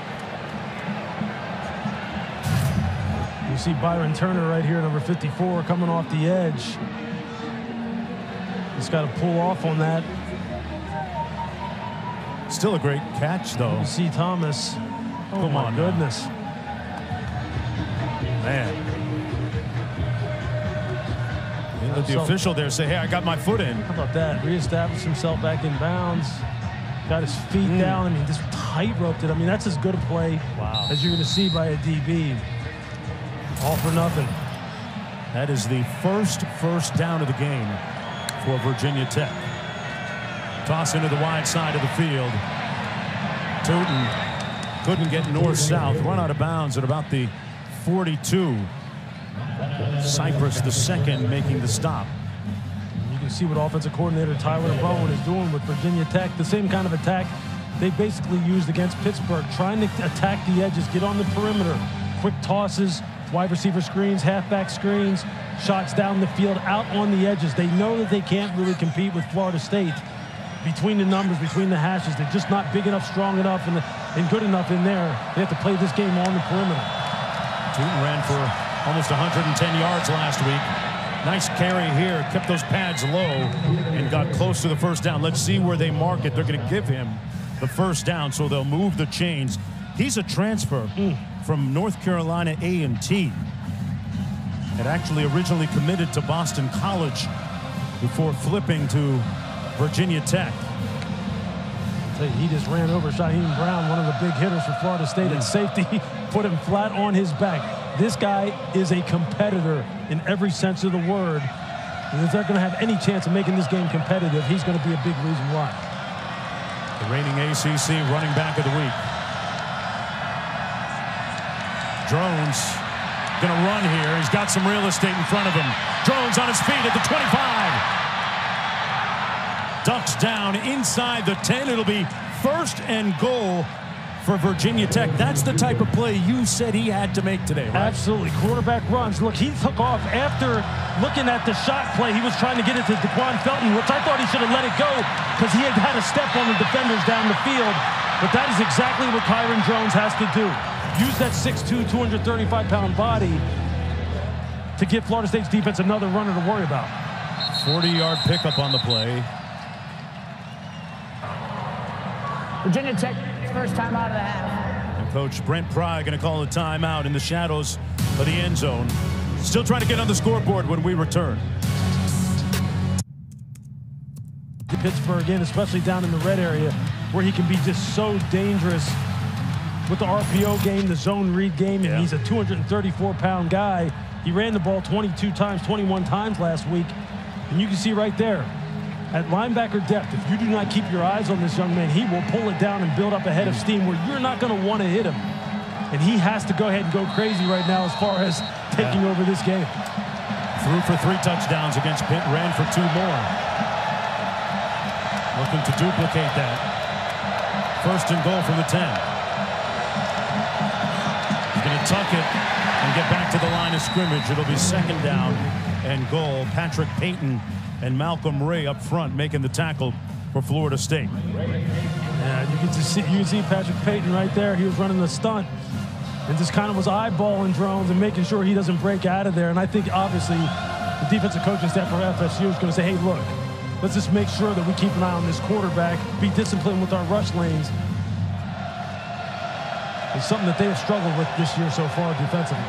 S2: You see Byron Turner right here, number 54, coming off the edge. He's got to pull off on that.
S1: Still a great catch, though.
S2: You see Thomas. Oh, my goodness.
S1: Man. Let the official there say, hey, I got my foot in.
S2: How about that? Reestablished himself back in bounds. Got his feet down. I mean, just tight-roped it. I mean, that's as good a play as you're going to see by a DB. All for nothing.
S1: That is the first down of the game for Virginia Tech. Toss into the wide side of the field. Tuten couldn't get north-south. Run out of bounds at about the 42. Cypress, the second, making the stop.
S2: You can see what offensive coordinator Tyler Bowen is doing with Virginia Tech. The same kind of attack they basically used against Pittsburgh, trying to attack the edges, get on the perimeter. Quick tosses, wide receiver screens, halfback screens, shots down the field, out on the edges. They know that they can't really compete with Florida State. Between the numbers, between the hashes, they're just not big enough, strong enough, and good enough in there. They have to play this game on the perimeter.
S1: Tuten ran for almost 110 yards last week. Nice carry here, kept those pads low and got close to the first down. Let's see where they mark it. They're going to give him the first down, so they'll move the chains. He's a transfer from North Carolina A&T. Had actually originally committed to Boston College before flipping to Virginia Tech.
S2: He just ran over Shaheem Brown, one of the big hitters for Florida State at safety, put him flat on his back. This guy is a competitor in every sense of the word. And if they're going to have any chance of making this game competitive, he's going to be a big reason why.
S1: The reigning ACC running back of the week. Drones going to run here. He's got some real estate in front of him. Drones on his feet at the 25. Ducks down inside the 10. It'll be 1st and goal for Virginia Tech. That's the type of play you said he had to make today, right?
S2: Absolutely. Quarterback runs. Look, he took off after looking at the shot play. He was trying to get it to Daquan Felton, which I thought he should have let it go because he had a step on the defenders down the field. But that is exactly what Kyron Drones has to do. Use that 6'2", 235-pound body to give Florida State's defense another runner to worry about.
S1: 40-yard pickup on the play.
S3: Virginia Tech, first time out of the half.
S1: And Coach Brent Pry going to call a timeout in the shadows of the end zone. Still trying to get on the scoreboard when we return.
S2: Pittsburgh in, especially down in the red area, where he can be just so dangerous with the RPO game, the zone read game, and he's a 234-pound guy. He ran the ball 22 times, 21 times last week, and you can see right there, at linebacker depth, if you do not keep your eyes on this young man, he will pull it down and build up a head of steam where you're not going to want to hit him. and he has to go ahead and go crazy right now as far as taking over this game.
S1: Threw for 3 touchdowns against Pitt, ran for 2 more. Looking to duplicate that. 1st and goal from the 10. He's going to tuck it and get back to the line of scrimmage. It'll be 2nd down and goal. Patrick Payton and Malcolm Ray up front making the tackle for Florida State.
S2: Yeah, you can see Patrick Payton right there. He was running the stunt and just kind of was eyeballing Drones and making sure he doesn't break out of there. And I think obviously the defensive coaching staff for FSU is going to say, hey, look, let's just make sure that we keep an eye on this quarterback, be disciplined with our rush lanes. It's something that they have struggled with this year so far defensively.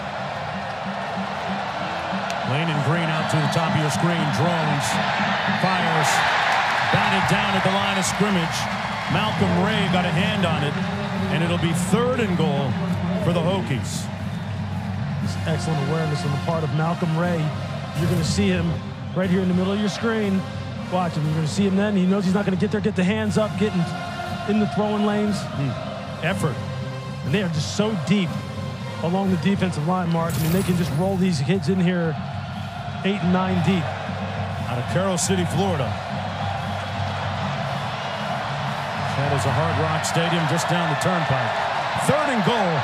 S1: Lane and Green out to the top of your screen. Drones fires, batted down at the line of scrimmage. Malcolm Ray got a hand on it, and it'll be 3rd and goal for the Hokies.
S2: This excellent awareness on the part of Malcolm Ray. You're going to see him right here in the middle of your screen. Watch him. You're going to see him then. He knows he's not going to get there. Get the hands up, getting in the throwing lanes.
S1: Effort.
S2: And they are just so deep along the defensive line, Mark. I mean, they can just roll these kids in here 8 and 9 deep.
S1: Out of Carroll City, Florida. That is a Hard Rock Stadium just down the turnpike. 3rd and goal.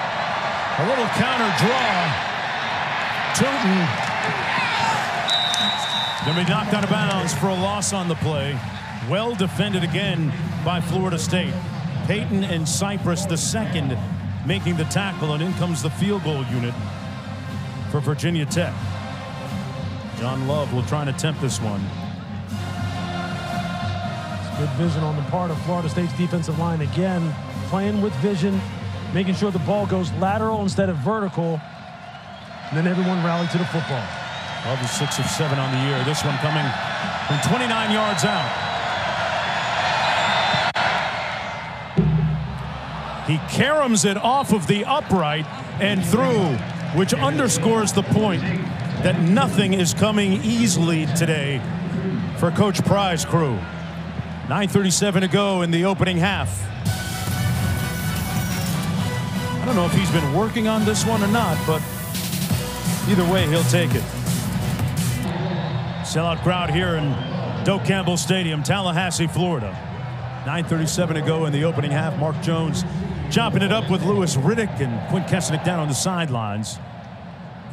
S1: A little counter draw. Tuten going to be knocked out of bounds for a loss on the play. Well defended again by Florida State. Payton and Cypress, the 2nd, making the tackle, and in comes the field goal unit for Virginia Tech. John Love will try and attempt this one.
S2: Good vision on the part of Florida State's defensive line again, playing with vision, making sure the ball goes lateral instead of vertical, and then everyone rallied to the football.
S1: Love is 6 of 7 on the year. This one coming from 29 yards out. He caroms it off of the upright and through, which underscores the point that nothing is coming easily today for Coach Pry's crew. 9:37 to go in the opening half. I don't know if he's been working on this one or not, but either way, he'll take it. Sellout crowd here in Doak Campbell Stadium, Tallahassee, Florida. 9:37 to go in the opening half. Mark Jones chopping it up with Lewis Riddick and Quint Kesnick down on the sidelines.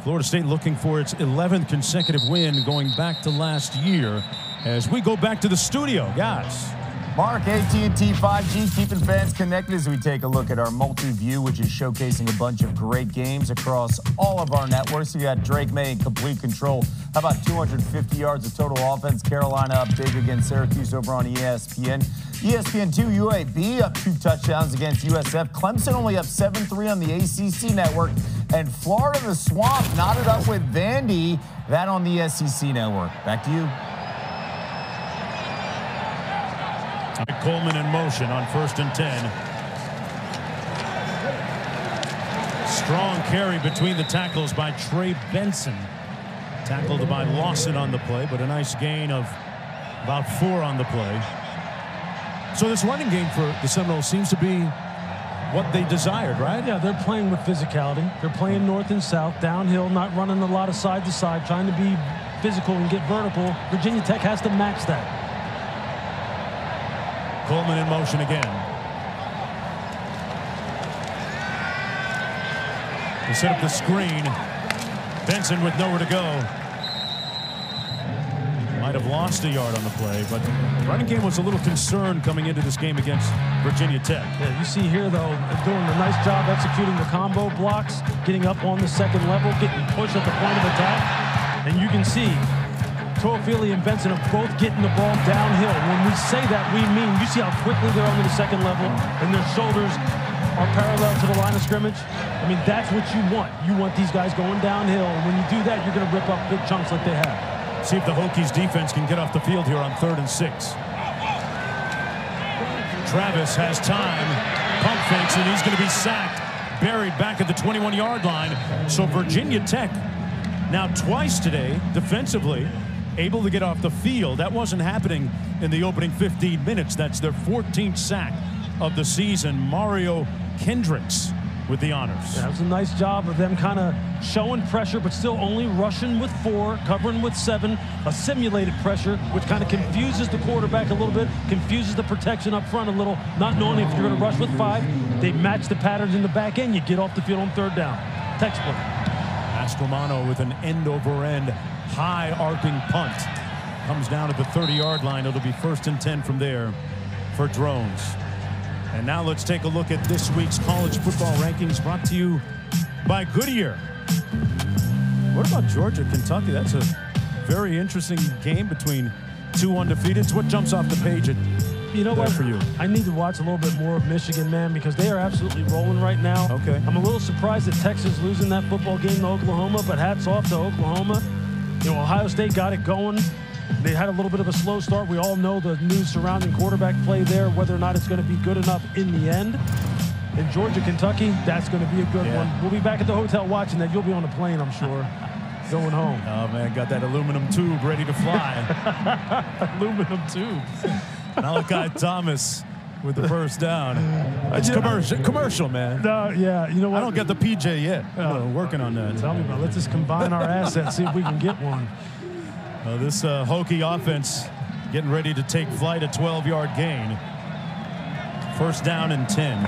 S1: Florida State looking for its 11th consecutive win going back to last year. As we go back to the studio, guys.
S7: Mark, AT&T 5G keeping fans connected as we take a look at our multi-view, which is showcasing a bunch of great games across all of our networks. You got Drake May in complete control. How about 250 yards of total offense? Carolina up big against Syracuse over on ESPN. ESPN2 UAB up 2 touchdowns against USF. Clemson only up 7-3 on the ACC network. And Florida the Swamp knotted up with Vandy. That on the SEC network. Back to you.
S1: Coleman in motion on 1st and 10. Strong carry between the tackles by Trey Benson. Tackled by Lawson on the play, but a nice gain of about 4 on the play. So this running game for the Seminoles seems to be what they desired, right?
S2: Yeah, they're playing with physicality. They're playing north and south, downhill, not running a lot of side to side, trying to be physical and get vertical. Virginia Tech has to match that.
S1: Coleman in motion again. They set up the screen. Benson with nowhere to go. Might have lost a yard on the play, but the running game was a little concerned coming into this game against Virginia Tech.
S2: Yeah, you see here, though, doing a nice job executing the combo blocks, getting up on the 2nd level, getting pushed at the point of attack. And you can see Toafili and Benson are both getting the ball downhill. When we say that, we mean, you see how quickly they're onto the 2nd level and their shoulders are parallel to the line of scrimmage. I mean, that's what you want. You want these guys going downhill. And when you do that, you're going to rip up big chunks like they have.
S1: See if the Hokies defense can get off the field here on 3rd and 6. Travis has time, pump fakes, and he's going to be sacked, buried back at the 21-yard line. So Virginia Tech now twice today defensively able to get off the field. That wasn't happening in the opening 15 minutes. That's their 14th sack of the season. Mario Kendricks with the honors.
S2: Yeah, it was a nice job of them kind of showing pressure, but still only rushing with 4, covering with 7, a simulated pressure, which kind of confuses the quarterback a little bit, confuses the protection up front a little, not knowing if you're going to rush with 5. They match the patterns in the back end. You get off the field on 3rd down. Textbook.
S1: Mastromano with an end-over-end, high-arcing punt. Comes down at the 30-yard line. It'll be 1st and 10 from there for Drones. And now let's take a look at this week's college football rankings brought to you by Goodyear. What about Georgia, Kentucky? That's a very interesting game between 2 undefeateds. What jumps off the page
S2: you know what?
S1: For you?
S2: I need to watch a little bit more of Michigan, man, because they are absolutely rolling right now.
S1: Okay.
S2: I'm a little surprised that Texas losing that football game to Oklahoma, but hats off to Oklahoma. You know, Ohio State got it going. They had a little bit of a slow start. We all know the news surrounding quarterback play there, whether or not it's going to be good enough in the end. And Georgia, Kentucky, that's going to be a good one. We'll be back at the hotel watching that. You'll be on the plane, I'm sure, going home.
S1: Oh, man, got that aluminum tube ready to fly.
S2: Aluminum tube.
S1: Malachi Thomas with the 1st down. It's commercial, man.
S2: Yeah, you know what?
S1: I don't get the PJ yet. I'm working on that.
S2: Tell me about it. Let's just combine our assets, see if we can get one.
S1: This Hokie offense getting ready to take flight, a 12-yard gain. 1st down and 10.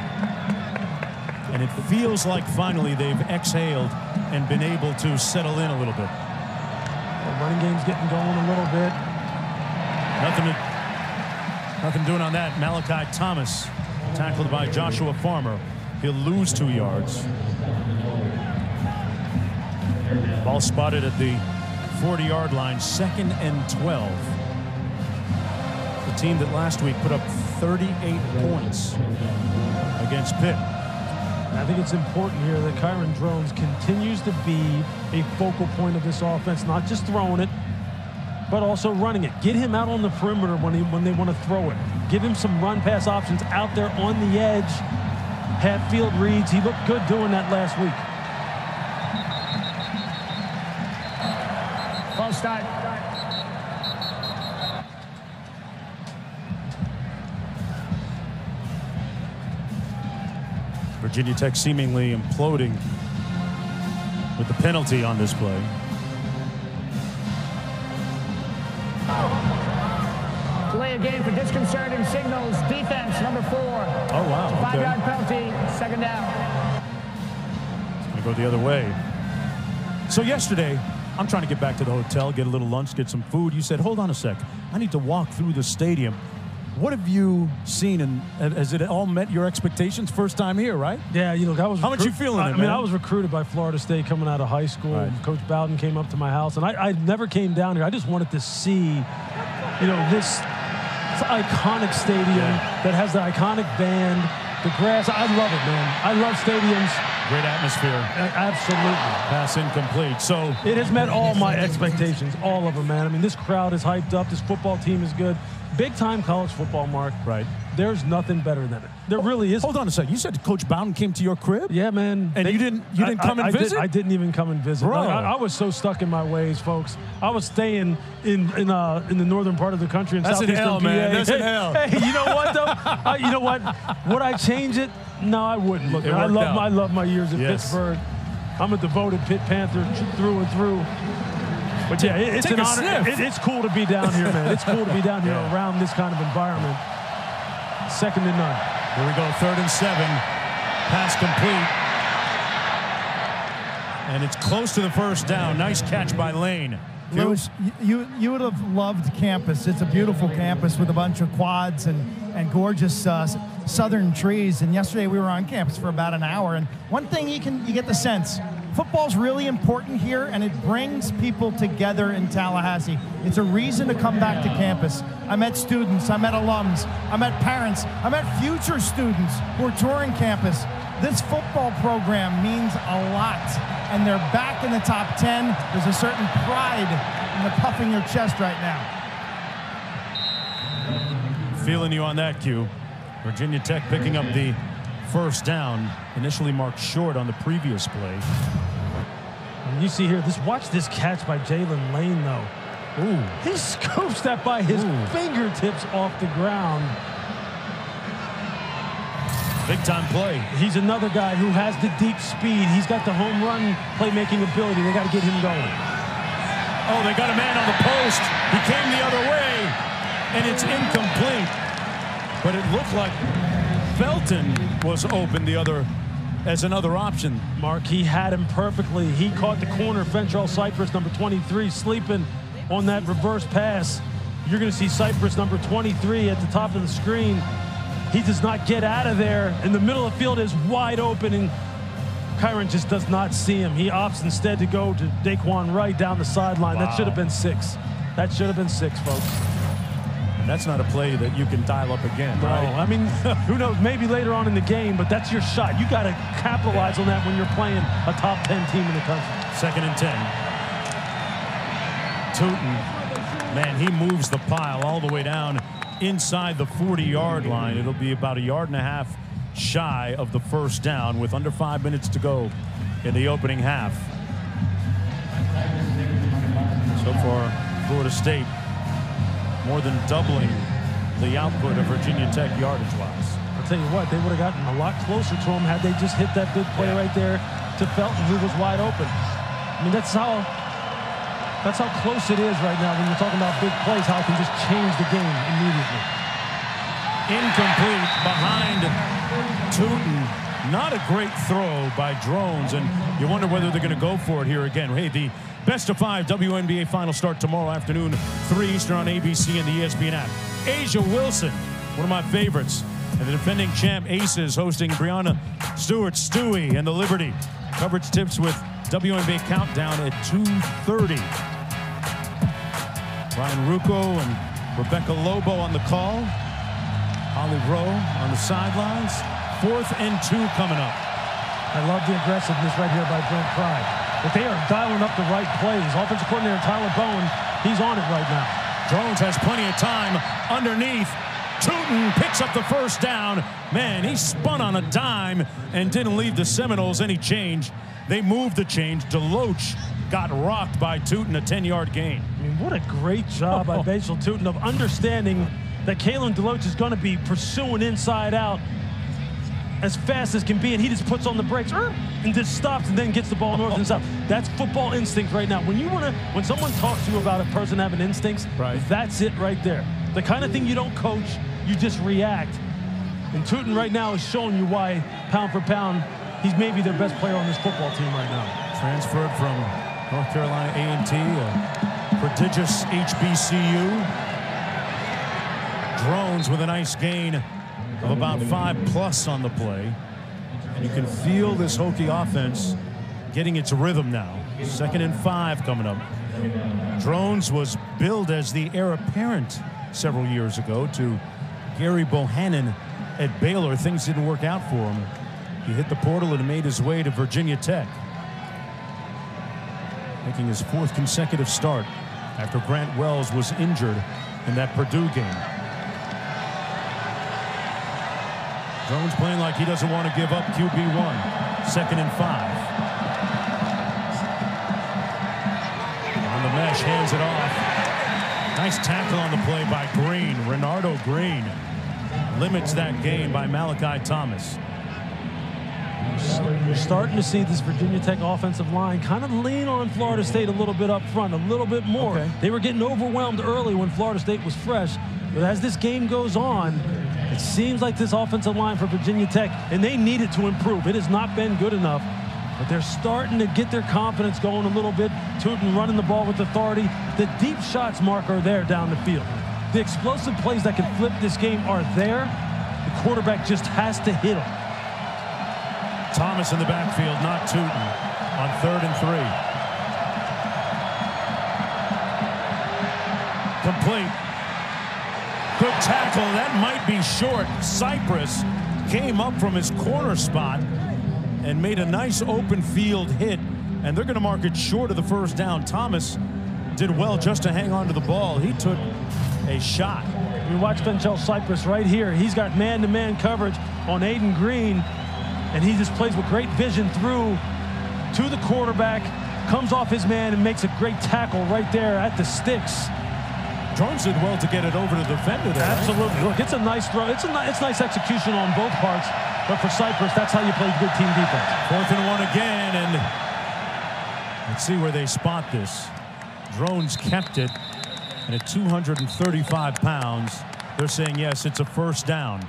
S1: And it feels like finally they've exhaled and been able to settle in a little bit.
S2: The running game's getting going a little bit.
S1: Nothing doing on that. Malachi Thomas tackled by Joshua Farmer. He'll lose 2 yards. Ball spotted at the 40-yard line, 2nd and 12. The team that last week put up 38 points against Pitt.
S2: I think it's important here that Kyron Drones continues to be a focal point of this offense, not just throwing it, but also running it. Get him out on the perimeter when they want to throw it. Give him some run-pass options out there on the edge. Half-field reads. He looked good doing that last week.
S3: False start.
S1: Virginia Tech seemingly imploding with the penalty on this play.
S3: Delay a game for disconcerting signals. Defense, number 4.
S1: Oh, wow.
S3: 5-yard penalty, 2nd down.
S1: It's going to go the other way. So yesterday, I'm trying to get back to the hotel, get a little lunch, get some food. You said, hold on a sec. I need to walk through the stadium. What have you seen, and has it all met your expectations? First time here, right?
S2: Yeah, you know, that was.
S1: How much you feeling it,
S2: I mean, I was recruited by Florida State coming out of high school.
S1: Right.
S2: Coach Bowden came up to my house, and I never came down here. I just wanted to see, you know, this iconic stadium that has the iconic band, the grass. I love it, man. I love stadiums.
S1: Great atmosphere.
S2: Absolutely.
S1: Pass incomplete. So
S2: it has met all my expectations, all of them, man. I mean, this crowd is hyped up. This football team is good. Big-time college football, Mark.
S1: Right.
S2: There's nothing better than it. There really is.
S1: Hold on a second. You said Coach Bowden came to your crib?
S2: Yeah, man.
S1: And you didn't come and visit?
S2: I didn't even come and visit.
S1: Bro.
S2: I was so stuck in my ways, folks. I was staying in the northern part of the country in
S1: That's
S2: southeastern
S1: in hell,
S2: PA.
S1: man. That's in hell.
S2: Hey, you know what, though? You know what? Would I change it? No, I wouldn't. Look, I love my years in Pittsburgh. I'm a devoted Pitt Panther through and through. But yeah, it's an honor. It's cool to be down here, man. It's cool to be down here around this kind of environment. 2nd and none.
S1: Here we go, 3rd and 7. Pass complete. And it's close to the 1st down. Nice catch by Lane.
S4: Lewis, you would have loved campus. It's a beautiful campus with a bunch of quads and gorgeous southern trees. And yesterday we were on campus for about an hour. And one thing you get the sense, football's really important here, and it brings people together in Tallahassee. It's a reason to come back to campus. I met students, I met alums, I met parents, I met future students who are touring campus. This football program means a lot, and they're back in the top 10. There's a certain pride in the puffing your chest right now.
S1: Feeling you on that, Q. Virginia Tech picking up the 1st down, initially marked short on the previous play.
S2: And you see here, watch this catch by Jalen Lane, though.
S1: Ooh.
S2: He scoops that by his fingertips off the ground.
S1: Big-time play.
S2: He's another guy who has the deep speed. He's got the home run playmaking ability. They got to get him going.
S1: Oh, they got a man on the post. He came the other way, and it's incomplete. But it looked like Felton was open as another option.
S2: Mark, he had him perfectly. He caught the corner. Fentrell Cypress, number 23, sleeping on that reverse pass. You're going to see Cypress, number 23, at the top of the screen. He does not get out of there. In the middle of the field is wide open, and Kyron just does not see him. He opts instead to go to Daquan Wright down the sideline. Wow. That should have been 6. That should have been 6, folks.
S1: And that's not a play that you can dial up again, right?
S2: No, I mean, who knows, maybe later on in the game, but that's your shot. You got to capitalize on that when you're playing a top 10 team in the country.
S1: 2nd and 10. Tuten, man, he moves the pile all the way down inside the 40-yard line. It'll be about 1.5 yards shy of the first down with under 5 minutes to go in the opening half. So far, Florida State more than doubling the output of Virginia Tech yardage-wise.
S2: I'll tell you what, they would have gotten a lot closer to him had they just hit that big play right there to Felton, who was wide open. I mean, that's how close it is right now when you're talking about big plays, how it can just change the game immediately.
S1: Incomplete behind Tuten. Not a great throw by Drones, and you wonder whether they're going to go for it here again. Hey, the best-of-5 WNBA final start tomorrow afternoon, 3 Eastern on ABC and the ESPN app. Asia Wilson, one of my favorites, and the defending champ Aces hosting Brianna Stewart, Stewie, and the Liberty. Coverage tips with WNBA Countdown at 2:30. Ryan Rucco and Rebecca Lobo on the call. Holly Rowe on the sidelines. 4th and 2 coming up.
S2: I love the aggressiveness right here by Brent Pry. But they are dialing up the right plays. Offensive coordinator Tyler Bowen, he's on it right now.
S1: Jones has plenty of time underneath. Tuten picks up the first down. Man, he spun on a dime and didn't leave the Seminoles any change. They moved the change. Deloach got rocked by Tuten, a 10-yard gain.
S2: I mean, what a great job by Bhayshul Tuten of understanding that Kalen Deloach is going to be pursuing inside out as fast as can be, and he just puts on the brakes and just stops and then gets the ball north and south. That's football instinct right now. When someone talks to you about a person having instincts, right, that's it right there. The kind of thing you don't coach, you just react. And Tuten right now is showing you why, pound for pound, he's maybe their best player on this football team right now.
S1: Transferred from North Carolina A&T, a prodigious HBCU. Drones with a nice gain of about 5+ on the play. And you can feel this Hokie offense getting its rhythm now. 2nd and 5 coming up. Drones was billed as the heir apparent several years ago to Gary Bohannon at Baylor. Things didn't work out for him. He hit the portal and made his way to Virginia Tech, making his 4th consecutive start after Grant Wells was injured in that Purdue game. Drones playing like he doesn't want to give up QB1. 2nd and 5. On the mesh, hands it off. Nice tackle on the play by Green. Renardo Green limits that gain by Malachi Thomas.
S2: You're starting to see this Virginia Tech offensive line kind of lean on Florida State a little bit up front, a little bit more. Okay. They were getting overwhelmed early when Florida State was fresh. But as this game goes on, it seems like this offensive line for Virginia Tech, and they need it to improve. It has not been good enough, but they're starting to get their confidence going a little bit. Tuten running the ball with authority. The deep shots, Mark, are there down the field. The explosive plays that can flip this game are there. The quarterback just has to hit them.
S1: Thomas in the backfield, not Tuten, on 3rd and 3. Complete. Good tackle. That might be short. Cypress came up from his corner spot and made a nice open field hit, and they're going to mark it short of the first down. Thomas did well just to hang on to the ball. He took a shot.
S2: You watch Fentrell Cypress right here. He's got man-to-man coverage on Aiden Green, and he just plays with great vision through to the quarterback, comes off his man and makes a great tackle right there at the sticks.
S1: Drones did well to get it over to the defender there.
S2: Absolutely. Right? Look, it's a nice throw. It's nice execution on both parts. But for Cyprus, that's how you play good team defense.
S1: 4th and 1 again, and let's see where they spot this. Drones kept it, and at 235 pounds, they're saying, yes, it's a first down.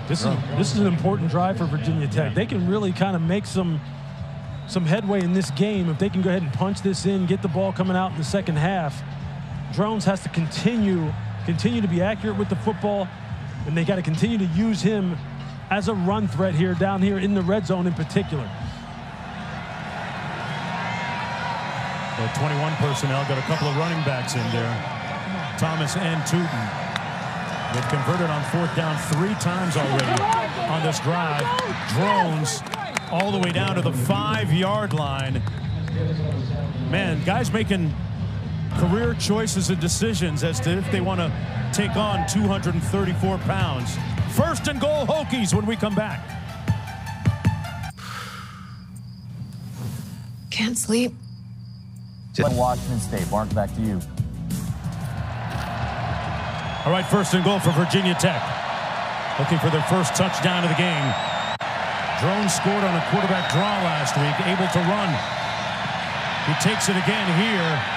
S2: This is an important drive for Virginia Tech. They can really kind of make some headway in this game if they can go ahead and punch this in, get the ball coming out in the second half. Drones has to continue to be accurate with the football, and they got to continue to use him as a run threat here, down here in the red zone in particular.
S1: The 21 personnel got a couple of running backs in there, Thomas and Tuten. They've converted on 4th down 3 times already on this drive. Drones all the way down to the 5-yard line. Man, guys making career choices and decisions as to if they want to take on 234 pounds. 1st and goal Hokies when we come back.
S11: Can't sleep.
S7: Washington State. Mark, back to you.
S1: All right, 1st and goal for Virginia Tech. Looking for their first touchdown of the game. Drones scored on a quarterback draw last week, able to run. He takes it again here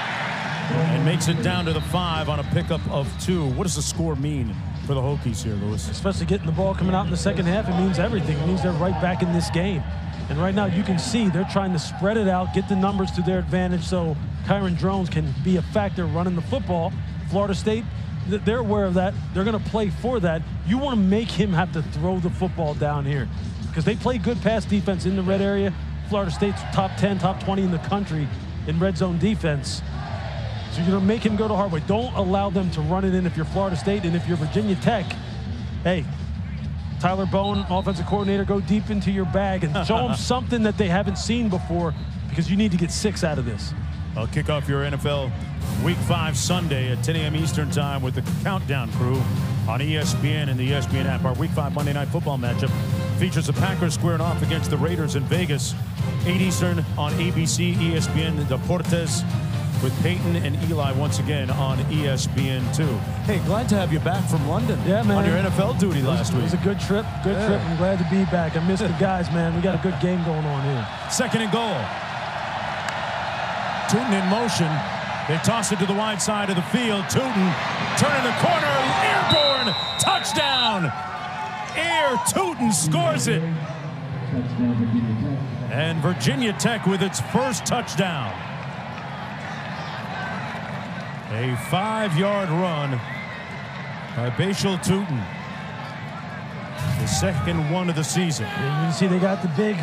S1: and makes it down to the 5 on a pickup of 2. What does the score mean for the Hokies here, Lewis?
S2: Especially getting the ball coming out in the second half, it means everything. It means they're right back in this game. And right now you can see they're trying to spread it out, get the numbers to their advantage so Kyron Drones can be a factor running the football. Florida State, they're aware of that. They're going to play for that. You want to make him have to throw the football down here because they play good pass defense in the red area. Florida State's top 10, top 20 in the country in red zone defense. So you're going to make him go to hard way. Don't allow them to run it in if you're Florida State. And if you're Virginia Tech, hey, Tyler Bowen, offensive coordinator, go deep into your bag and show them something that they haven't seen before because you need to get 6 out of this.
S1: I'll kick off your NFL Week 5 Sunday at 10 a.m. Eastern Time with the Countdown Crew on ESPN and the ESPN app. Our Week 5 Monday Night Football matchup features the Packers squaring off against the Raiders in Vegas. 8 Eastern on ABC, ESPN Deportes with Peyton and Eli once again on ESPN2. Hey, glad to have you back from London.
S2: Yeah, man.
S1: On your NFL duty last week.
S2: It was a good trip. Good trip. I'm glad to be back. I missed the guys, man. We got a good game going on here.
S1: 2nd and goal. Tuten in motion. They toss it to the wide side of the field. Tuten turning the corner. Airborne touchdown. Tuten scores it. And Virginia Tech with its first touchdown. A 5-yard run by Bhayshul Tuten. The second one of the season.
S2: You can see they got the big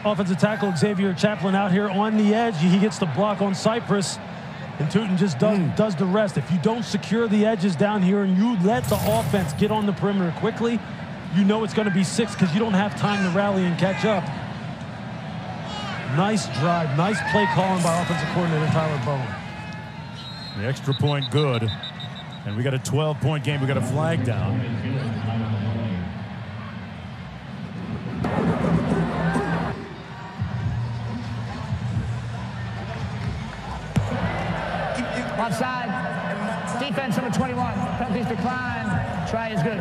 S2: offensive tackle Xavier Chaplin out here on the edge. He gets the block on Cyprus, and Tuten just does the rest. If you don't secure the edges down here and you let the offense get on the perimeter quickly, you know it's going to be 6 because you don't have time to rally and catch up. Nice drive, nice play calling by offensive coordinator Tyler Bowen.
S1: The extra point good. And we got a 12-point game. We got a flag down.
S3: Offside. Defense number 21. Penalties decline. Try is good.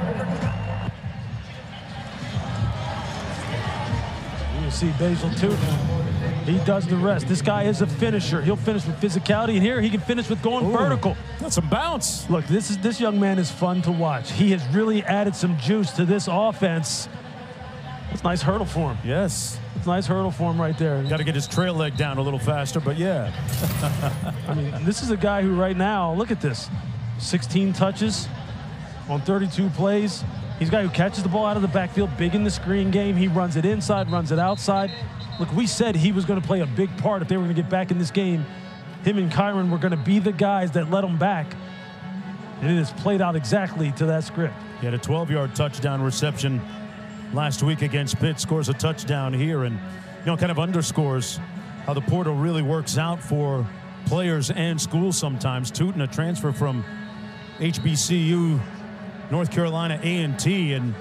S2: You see Bhayshul Tuten. He does the rest. This guy is a finisher. He'll finish with physicality, and here he can finish with going vertical.
S1: Got some bounce.
S2: Look, this young man is fun to watch. He has really added some juice to this offense. That's a nice hurdle for him.
S1: Yes.
S2: It's a nice hurdle for him right there.
S1: Got to get his trail leg down a little faster, but yeah.
S2: I mean, this is a guy who right now, look at this, 16 touches on 32 plays. He's a guy who catches the ball out of the backfield, big in the screen game. He runs it inside, runs it outside. Look, we said he was going to play a big part if they were going to get back in this game. Him and Kyron were going to be the guys that let them back. And it has played out exactly to that script.
S1: He had a 12-yard touchdown reception last week against Pitt, scores a touchdown here, and kind of underscores how the portal really works out for players and schools sometimes. Tuten, a transfer from HBCU, North Carolina A&T, and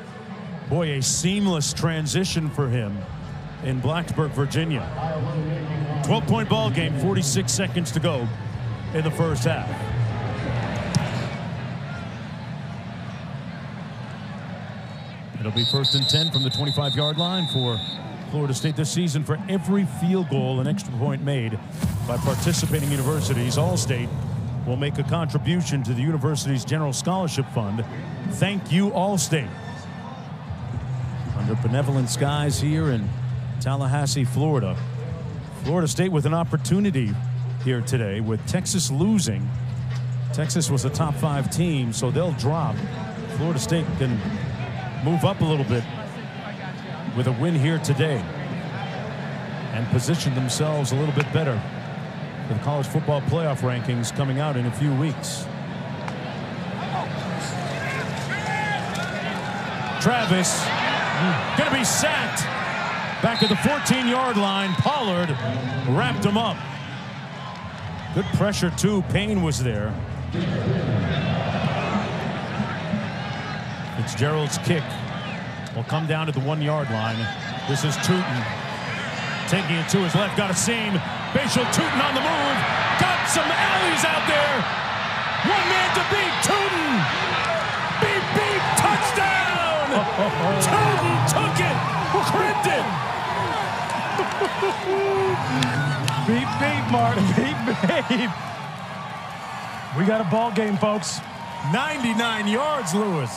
S1: boy, a seamless transition for him in Blacksburg, Virginia. 12-point ball game, 46 seconds to go in the first half. It'll be 1st and 10 from the 25-yard line for Florida State this season. For every field goal and extra point made by participating universities, All-State will make a contribution to the university's General Scholarship Fund. Thank you, All-State. Under benevolent skies here in Tallahassee, Florida. Florida State with an opportunity here today with Texas losing. Texas was a top 5 team, so they'll drop. Florida State can move up a little bit with a win here today and position themselves a little bit better for the college football playoff rankings coming out in a few weeks. Travis going to be sacked back at the 14-yard line. Pollard wrapped him up. Good pressure too. Payne was there. Fitzgerald's kick will come down to the 1-yard line. This is Tuten taking it to his left. Got a seam. Bhayshul Tuten on the move. Got some alleys out there. One man to beat. Tuten. Beep, beep. Touchdown. Tuten took it. Cribbed it.
S2: Beep, beep, Martin. Beep, beep. We got a ball game, folks.
S1: 99 yards, Lewis.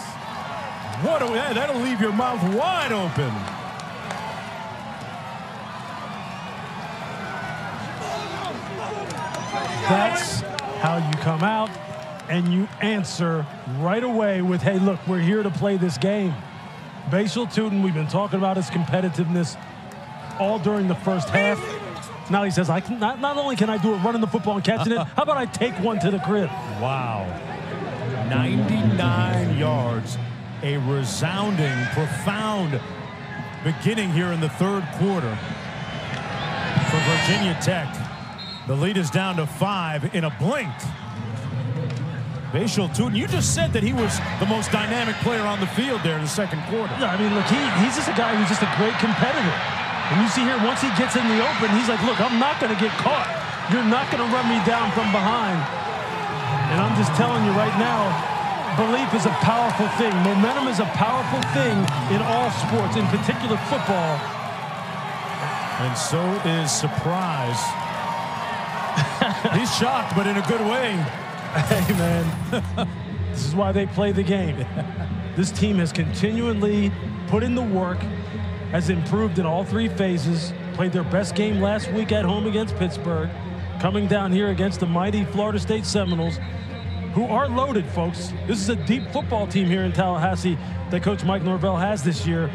S1: What that'll leave your mouth wide open.
S2: That's how you come out and you answer right away with, hey, look, we're here to play this game. Bhayshul Tuten, we've been talking about his competitiveness all during the first half. Now he says, I can not only can I do it running the football and catching it, how about I take one to the crib?
S1: Wow. 99 yards. A resounding, profound beginning here in the 3rd quarter for Virginia Tech. The lead is down to 5 in a blink. Bhayshul Tuten, you just said that he was the most dynamic player on the field there in the 2nd quarter.
S2: Yeah, I mean, look, he's just a guy who's just a great competitor. And you see here, once he gets in the open, he's like, look, I'm not going to get caught. You're not going to run me down from behind. And I'm just telling you right now, belief is a powerful thing. Momentum is a powerful thing in all sports, in particular football.
S1: And so is surprise. He's shocked, but in a good way.
S2: Hey, man, this is why they play the game. This team has continually put in the work, has improved in all 3 phases, played their best game last week at home against Pittsburgh, coming down here against the mighty Florida State Seminoles, who are loaded, folks. This is a deep football team here in Tallahassee that Coach Mike Norvell has this year,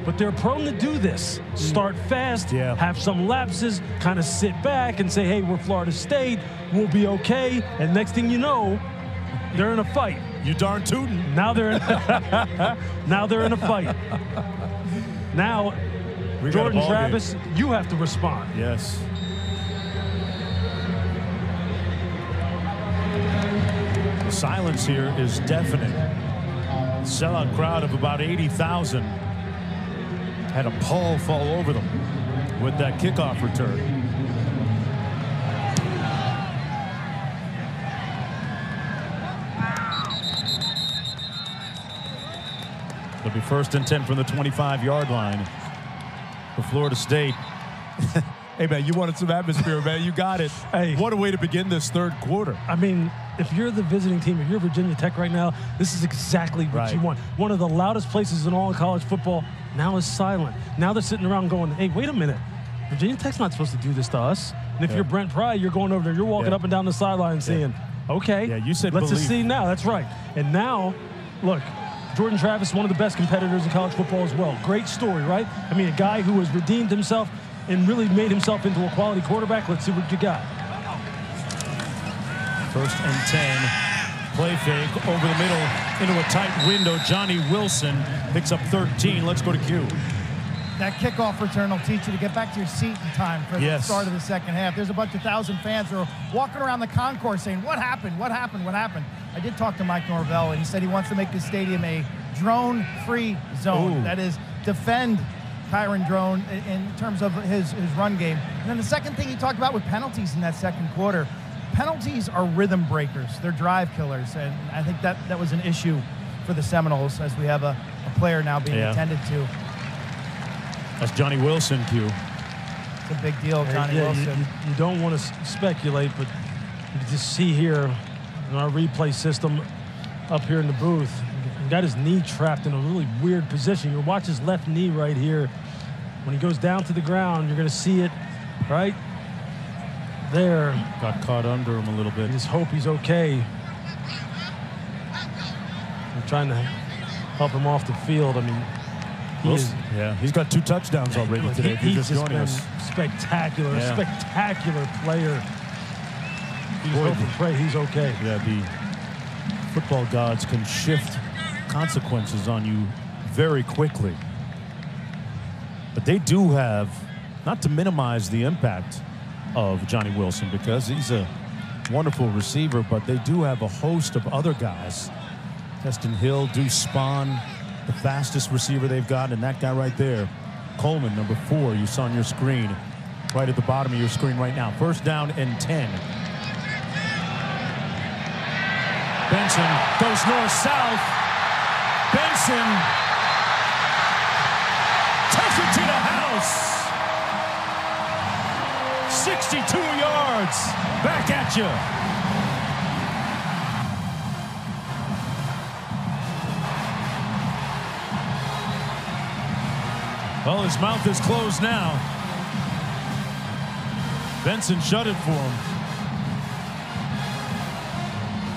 S2: but they're prone to do this. Start fast, have some lapses, kind of sit back and say, hey, we're Florida State, we'll be okay, and next thing you know, they're in a fight.
S1: You darn tootin'.
S2: Now they're in now they're in a fight. Now, Jordan Travis, you have to respond.
S1: Yes. The silence here is deafening. Sellout crowd of about 80,000 had a pall fall over them with that kickoff return. It'll be 1st and 10 from the 25-yard line for Florida State. Hey, man, you wanted some atmosphere, man. You got it. Hey, what a way to begin this 3rd quarter.
S2: I mean, if you're the visiting team, if you're Virginia Tech right now, this is exactly what you want. One of the loudest places in all of college football now is silent. Now they're sitting around going, hey, wait a minute. Virginia Tech's not supposed to do this to us. And if you're Brent Pry, you're going over there, you're walking up and down the sideline saying, okay,
S1: you said
S2: let's
S1: believe.
S2: just see now. That's right. And now, look, Jordan Travis, one of the best competitors in college football as well. Great story, right? I mean, a guy who has redeemed himself and really made himself into a quality quarterback. Let's see what you got.
S1: 1st and 10. Play fake over the middle into a tight window. Johnny Wilson picks up 13. Let's go to Q.
S4: That kickoff return will teach you to get back to your seat in time for the start of the 2nd half. There's a bunch of 1,000 fans who are walking around the concourse saying, what happened? What happened? What happened? I did talk to Mike Norvell, and he said he wants to make the stadium a drone-free zone. That is, defend Kyron Drone in terms of his run game. And then the second thing he talked about with penalties in that 2nd quarter, penalties are rhythm breakers. They're drive killers, and I think that was an issue for the Seminoles, as we have a player now being attended to.
S1: That's Johnny Wilson, Q.
S4: It's a big deal, Johnny Wilson.
S2: You don't want to speculate, but you can just see here in our replay system up here in the booth, he got his knee trapped in a really weird position. You watch his left knee right here. When he goes down to the ground, you're going to see it right there.
S1: Got caught under him a little bit.
S2: Just hope he's okay. I'm trying to help him off the field. I mean,
S1: he's got 2 touchdowns already today.
S2: He's just been spectacular, spectacular player. He's hope and pray he's okay.
S1: Yeah, the football gods can shift consequences on you very quickly. But they do have, not to minimize the impact of Johnny Wilson, because he's a wonderful receiver, but they do have a host of other guys. Teston Hill, Deuce Spahn, the fastest receiver they've got, and that guy right there, Coleman, number 4, you saw on your screen, right at the bottom of your screen right now. 1st down and 10. Benson goes north-south. Benson takes it to the house. 62 yards. Back at you. Well, his mouth is closed now. Benson shut it for him.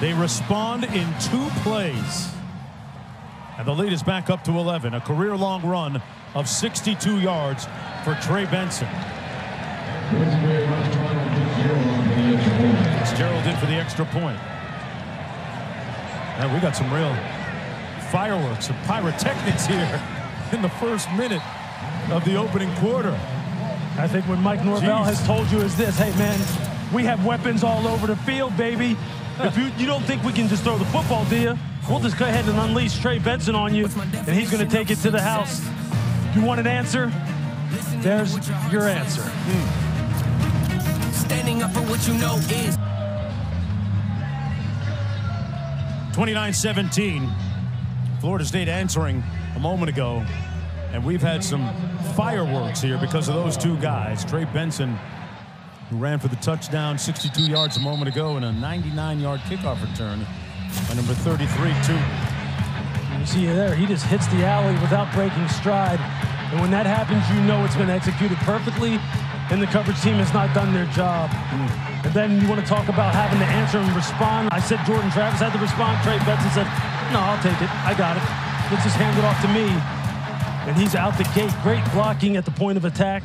S1: They respond in 2 plays. And the lead is back up to 11. A career-long run of 62 yards for Trey Benson. Fitzgerald in for the extra point. And we got some real fireworks and pyrotechnics here in the first minute of the opening quarter.
S2: I think what Mike Norvell has told you is this: hey, man, we have weapons all over the field, baby. If you don't think we can just throw the football, do you? We'll just go ahead and unleash Trey Benson on you, and he's going to take it to the house. You want an answer? There's your answer.
S11: Standing up for what you know is
S1: 29-17. Florida State answering a moment ago, and we've had some fireworks here because of those 2 guys. Trey Benson, who ran for the touchdown 62 yards a moment ago, and a 99-yard kickoff return by number 33, Tuten.
S2: You see there, he just hits the alley without breaking stride. And when that happens, you know it's been executed perfectly, and the coverage team has not done their job. And then you want to talk about having to answer and respond. I said Jordan Travis had to respond. Trey Benson said, no, I'll take it. I got it. Let's just hand it off to me. And he's out the gate. Great blocking at the point of attack.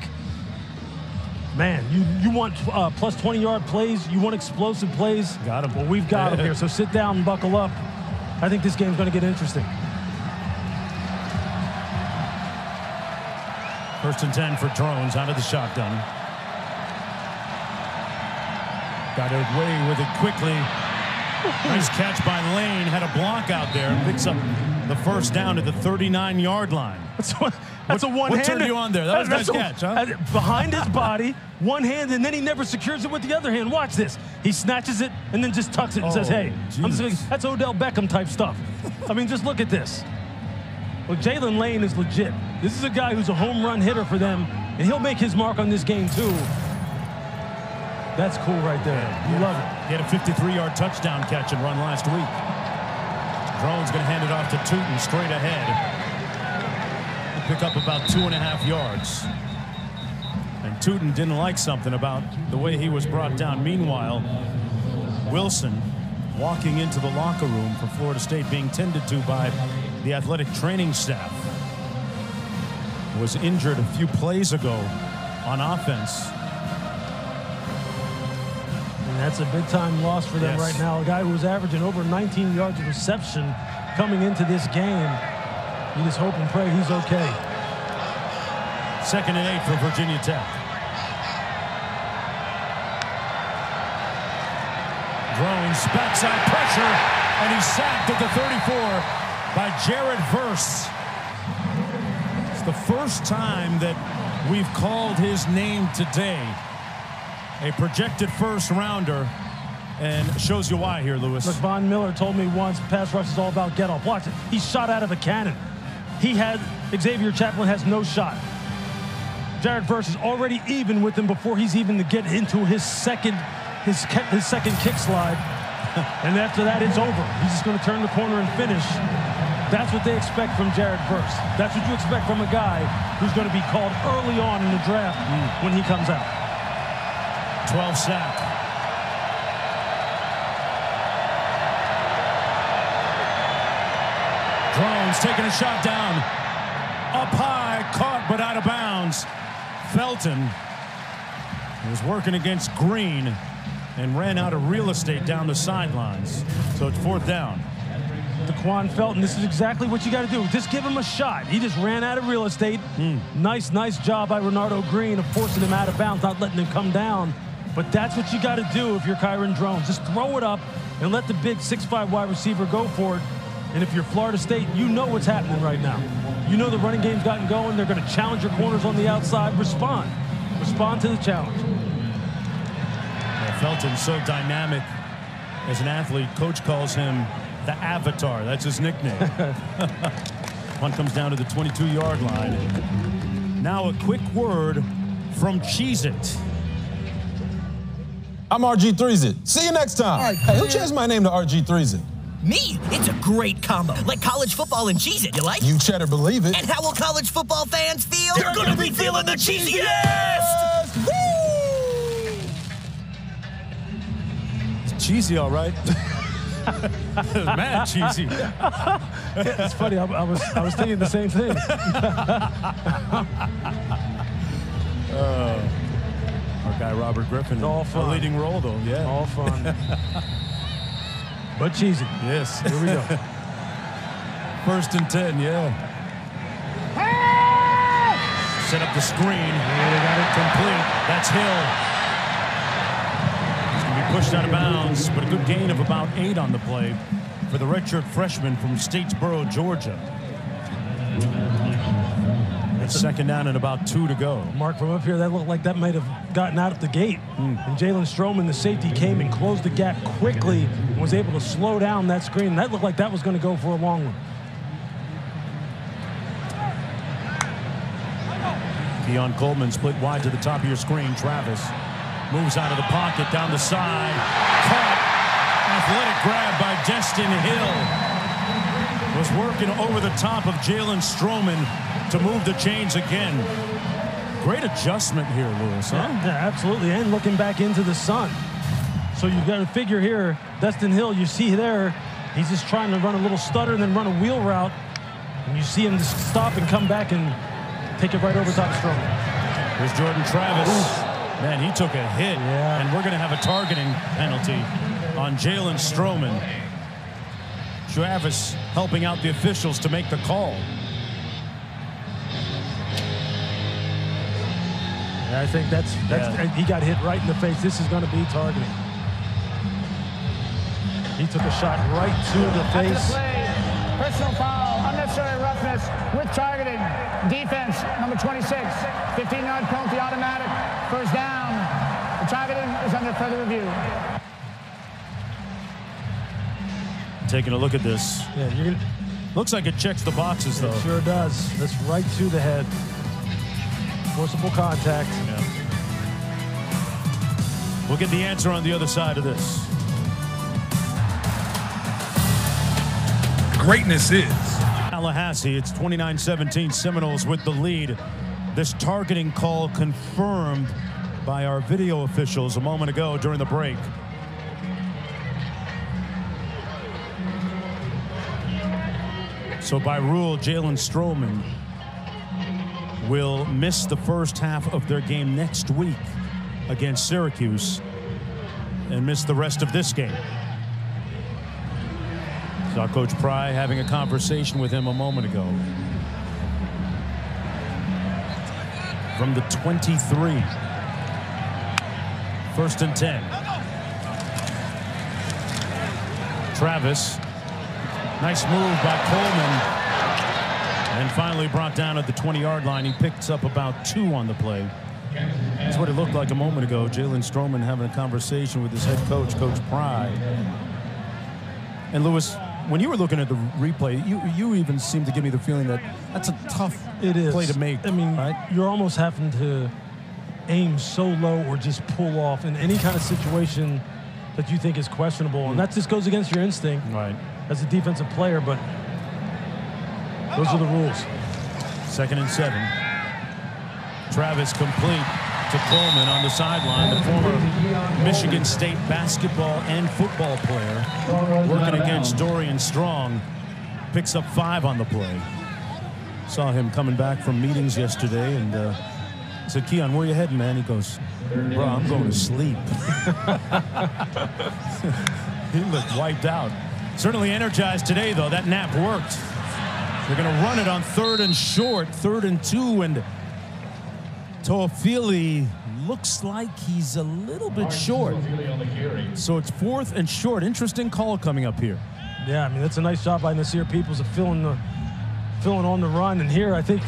S2: Man, you want plus 20-yard plays. You want explosive plays.
S1: Got him.
S2: Well, we've got them here. So sit down and buckle up. I think this game's going to get interesting.
S1: 1st and 10 for Drones out of the shotgun. Got away with it quickly. Nice catch by Lane. Had a block out there and picks up the 1st down at the 39-yard line.
S2: That's a one-handed.
S1: What turned you on there? That was a nice catch, huh?
S2: Behind his body, one hand, and then he never secures it with the other hand. Watch this. He snatches it and then just tucks it and says, hey, that's Odell Beckham type stuff. I mean, just look at this. Well, Jalen Lane is legit. This is a guy who's a home run hitter for them, and he'll make his mark on this game, too. That's cool right there. You love it.
S1: He had a 53-yard touchdown catch and run last week. Drone's going to hand it off to Tuten straight ahead. He'll pick up about 2.5 yards. And Tuten didn't like something about the way he was brought down. Meanwhile, Wilson walking into the locker room for Florida State, being tended to by the athletic training staff. Was injured a few plays ago on offense.
S2: And that's a big-time loss for them right now. A guy who was averaging over 19 yards of reception coming into this game. You just hope and pray he's okay.
S1: 2nd and 8 for Virginia Tech. Drones, backside pressure, and he's sacked at the 34 by Jared Verse. It's the first time that we've called his name today. A projected 1st rounder And shows you why here, Lewis.
S2: Look, Von Miller told me once, pass rush is all about get off. Watch it. He shot out of a cannon. Xavier Chaplin has no shot. Jared Verse is already even with him before he's even to get into his second kick slide. And after that, it's over. He's just going to turn the corner and finish. That's what they expect from Jared Verse. That's what you expect from a guy who's going to be called early on in the draft when he comes out.
S1: 12 sack. Drones taking a shot down. Up high, caught but out of bounds. Felton was working against Green and ran out of real estate down the sidelines. So it's 4th down.
S2: Daquan Felton, this is exactly what you got to do. Just give him a shot. He just ran out of real estate. Nice job by Renardo Green of forcing him out of bounds, not letting him come down. But that's what you got to do if you're Kyron Drones. Just throw it up and let the big 6'5" wide receiver go for it. And if you're Florida State, you know what's happening right now. You know the running game's gotten going. They're going to challenge your corners on the outside. Respond. Respond to the challenge.
S1: Yeah, Felton's so dynamic as an athlete. Coach calls him the Avatar. That's his nickname. Punt comes down to the 22-yard line. Now a quick word from Cheez-It.
S12: I'm RG3Z. See you next time. Hey, who changed my name to RG3Z?
S11: Me? It's a great combo. Like college football and Cheez-It. You like?
S12: You cheddar believe it.
S11: And how will college football fans feel? They're gonna be feeling the cheesiest!
S12: Woo!
S1: It's cheesy, all right. Mad cheesy.
S2: Yeah, it's funny. I was thinking the same thing.
S1: Our guy Robert Griffin.
S2: It's all fun.
S1: A leading role, though. Yeah.
S2: All fun. But cheesy.
S1: Yes.
S2: Here we go.
S1: 1st and 10, yeah. Set up the screen.
S2: Yeah, they got it
S1: complete. That's Hill. He's going to be pushed out of bounds, but a good gain of about 8 on the play for the redshirt freshman from Statesboro, Georgia. It's 2nd down and about 2 to go.
S2: Mark, from up here, that looked like that might have gotten out of the gate. And Jalen Stroman, the safety, came and closed the gap quickly and was able to slow down that screen. That looked like that was going to go for a long one.
S1: Keon Coleman split wide to the top of your screen. Travis moves out of the pocket, down the side. Caught. Athletic grab by Destin Hill. Was working over the top of Jalen Stroman to move the chains again. Great adjustment here, Lewis, huh?
S2: Yeah, absolutely. And looking back into the sun. So you've got to figure here, Destin Hill, you see there, he's just trying to run a little stutter and then run a wheel route. And you see him just stop and come back and take it right over top of Stroman.
S1: There's Jordan Travis. Man, he took a hit.
S2: Yeah.
S1: And we're going to have a targeting penalty on Jalen Stroman. Travis helping out the officials to make the call.
S2: I think that's he got hit right in the face. This is going to be targeting. He took a shot right to the face.
S3: After the play, personal foul, unnecessary roughness with targeting. Defense, number 26, 15-yard penalty automatic. 1st down. The targeting is under further review.
S1: Taking a look at this.
S2: Yeah,
S1: looks like it checks the boxes, though.
S2: It sure does. That's right to the head. Forcible contact.
S1: Yeah. We'll get the answer on the other side of this.
S8: Greatness is
S1: Tallahassee. It's 29-17. Seminoles with the lead. This targeting call confirmed by our video officials a moment ago during the break. So by rule, Jalen Stroman will miss the first half of their game next week against Syracuse and miss the rest of this game. Saw Coach Pry having a conversation with him a moment ago. From the 23. 1st and 10. Travis. Nice move by Coleman. And finally brought down at the 20-yard line. He picks up about 2 on the play. That's what it looked like a moment ago. Jalen Stroman having a conversation with his head coach, Coach Pry. And Lewis, when you were looking at the replay, you even seemed to give me the feeling that that's a tough play to make.
S2: I mean,
S1: right?
S2: You're almost having to aim so low or just pull off in any kind of situation that you think is questionable. And that just goes against your instinct as a defensive player, but those are the rules.
S1: 2nd and 7. Travis complete to Coleman on the sideline, the former Michigan State basketball and football player working against Dorian Strong. Picks up 5 on the play. Saw him coming back from meetings yesterday and said, Keon, where you heading, man? He goes, bro, I'm going to sleep. He looked wiped out. Certainly energized today, though. That nap worked. They're going to run it on 3rd and short, 3rd and 2, and Toafili looks like he's a little bit short. So it's 4th and short. Interesting call coming up here.
S2: Yeah, I mean, that's a nice job by Nasir Peoples of filling on the run. And here, I think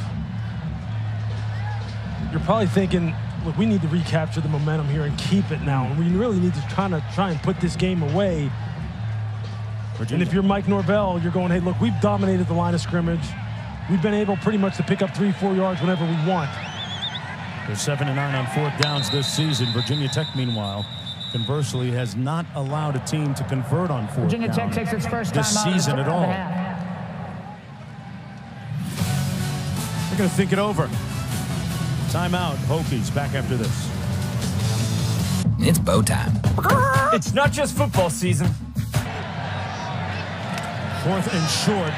S2: you're probably thinking, look, we need to recapture the momentum here and keep it now. And we really need to try and put this game away.
S1: Virginia.
S2: And if you're Mike Norvell, you're going, hey, look, we've dominated the line of scrimmage. We've been able pretty much to pick up 3-4 yards whenever we want.
S1: They're 7 and 9 on 4th downs this season. Virginia Tech, meanwhile, converssely, has not allowed a team to convert on 4th
S3: Virginia
S1: down
S3: Tech takes its first time
S1: this
S3: out
S1: season at all. They're going to think it over. Timeout. Hokies back after this.
S11: It's bow time.
S13: It's not just football season.
S1: 4th and short.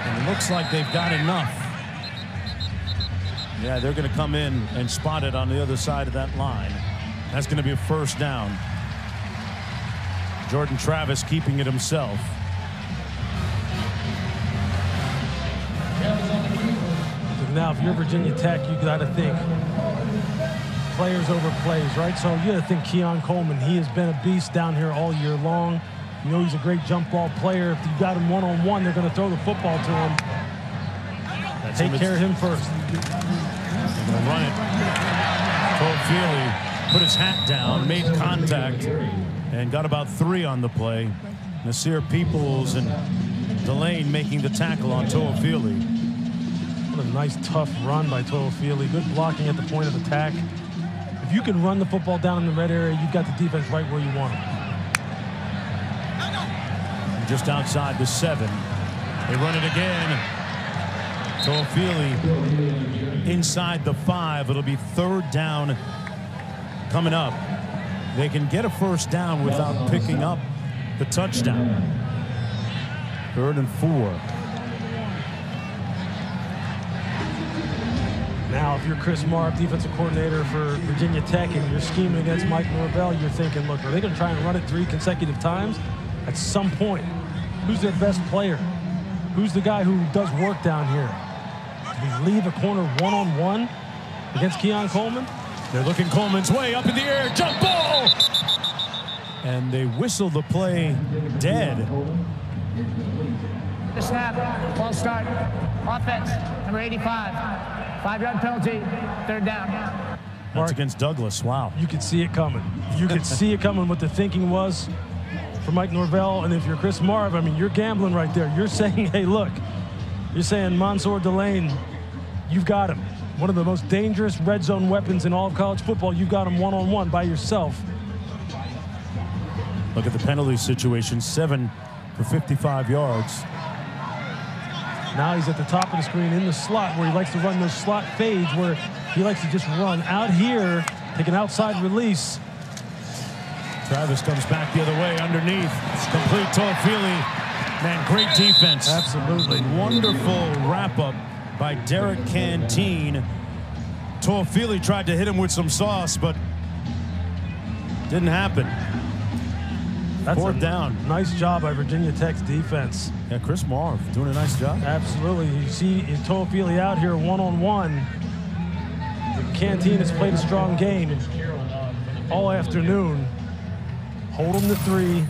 S1: And it looks like they've got enough. Yeah, they're going to come in and spot it on the other side of that line. That's going to be a 1st down. Jordan Travis keeping it himself.
S2: Now, if you're Virginia Tech, you got to think players over plays, right? So you got to think Keon Coleman. He has been a beast down here all year long. You know he's a great jump ball player. If you got him one-on-one, they're going to throw the football to him. Take care of him first.
S1: They're going to run it. Toafili put his hat down, made contact, and got about 3 on the play. Nasir Peoples and Delane making the tackle on Toafili.
S2: What a nice, tough run by Toafili. Good blocking at the point of attack. If you can run the football down in the red area, you've got the defense right where you want it.
S1: Just outside the 7. They run it again. Toafili inside the 5. It'll be 3rd down coming up. They can get a 1st down without picking up the touchdown. 3rd and 4.
S2: Now, if you're Chris Marr, defensive coordinator for Virginia Tech, and you're scheming against Mike Norvell, you're thinking, look, are they going to try and run it 3 consecutive times? At some point, who's their best player? Who's the guy who does work down here? Do we leave a corner one-on-one against Keon Coleman?
S1: They're looking Coleman's way, up in the air, jump ball! And they whistle the play dead.
S3: The snap, ball start, offense, number 85. 5-yard penalty, 3rd down.
S1: That's against Douglas, wow.
S2: You could see it coming. You could see it coming what the thinking was for Mike Norvell. And if you're Chris Marv, I mean, you're gambling right there. You're saying, hey, look, you're saying Mansour Delane, you've got him. One of the most dangerous red zone weapons in all of college football. You've got him one-on-one by yourself.
S1: Look at the penalty situation, 7 for 55 yards.
S2: Now he's at the top of the screen in the slot where he likes to run those slot fades where he likes to just run out here, take an outside release.
S1: Travis comes back the other way underneath. Complete Toafili. Man, great defense.
S2: Absolutely.
S1: Wonderful wrap-up by Derek Canteen. Toafili tried to hit him with some sauce, but didn't happen.
S2: That's
S1: 4th down.
S2: Nice job by Virginia Tech's defense.
S1: Yeah, Chris Marv doing a nice job.
S2: Absolutely. You see Toafili out here one-on-one. Canteen has played a strong game all afternoon. Hold them to 3.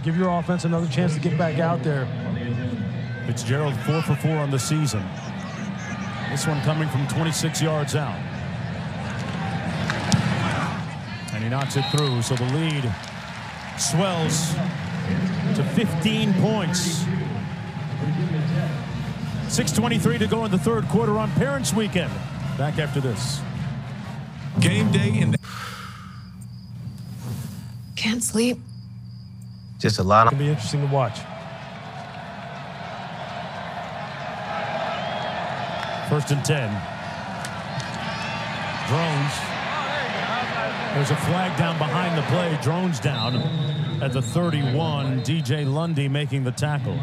S2: Give your offense another chance to get back out there.
S1: Fitzgerald 4 for 4 on the season. This one coming from 26 yards out. And he knocks it through, so the lead swells to 15 points. 6:23 to go in the third quarter on Parents Weekend. Back after this.
S8: Game day in the...
S14: Can't sleep.
S15: Just a lot of...
S2: It'll be interesting to watch.
S1: First and 10. Drones. There's a flag down behind the play. Drones down at the 31. DJ Lundy making the tackle.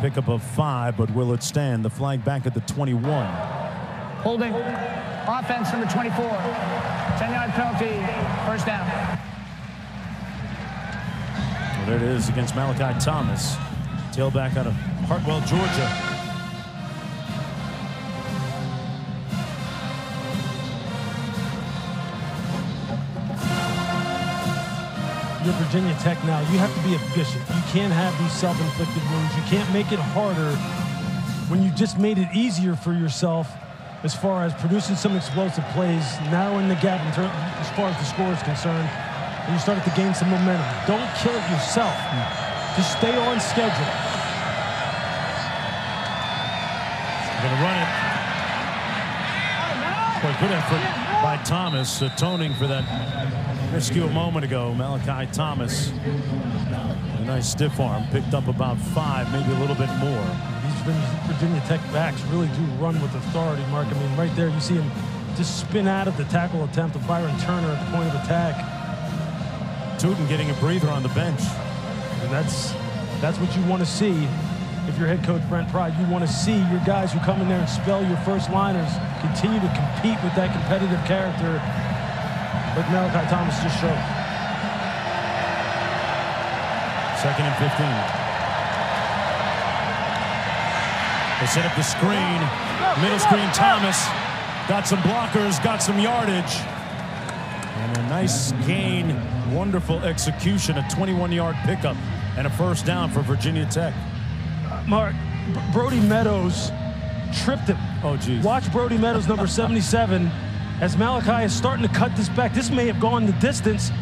S1: Pickup of 5, but will it stand? The flag back at the 21.
S3: Holding. Offense number 24. 10-yard penalty. First down.
S1: Well, there it is against Malachi Thomas. Tailback out of Hartwell, Georgia.
S2: You're Virginia Tech now. You have to be efficient. You can't have these self-inflicted wounds. You can't make it harder when you just made it easier for yourself as far as producing some explosive plays, narrowing the gap as far as the score is concerned, and you started to gain some momentum. Don't kill it yourself. Just stay on schedule.
S1: They're going to run it. Boy, good effort by Thomas, atoning for that rescue a moment ago. Malachi Thomas, a nice stiff arm, picked up about 5, maybe a little bit more.
S2: These Virginia Tech backs really do run with authority, Mark. I mean, right there, you see him just spin out of the tackle attempt of Byron Turner at the point of attack.
S1: Tuten getting a breather on the bench.
S2: And that's what you want to see. If you're head coach Brent Pry, you want to see your guys who come in there and spell your first liners continue to compete with that competitive character like Malachi Thomas just showed.
S1: Second and 15. They set up the screen. Middle screen, Thomas. Got some blockers, got some yardage. And a nice gain. Wonderful execution. A 21-yard pickup and a first down for Virginia Tech.
S2: Mark, Brody Meadows tripped him.
S1: Oh, geez.
S2: Watch Brody Meadows, number 77. As Malachi is starting to cut this back, this may have gone the distance.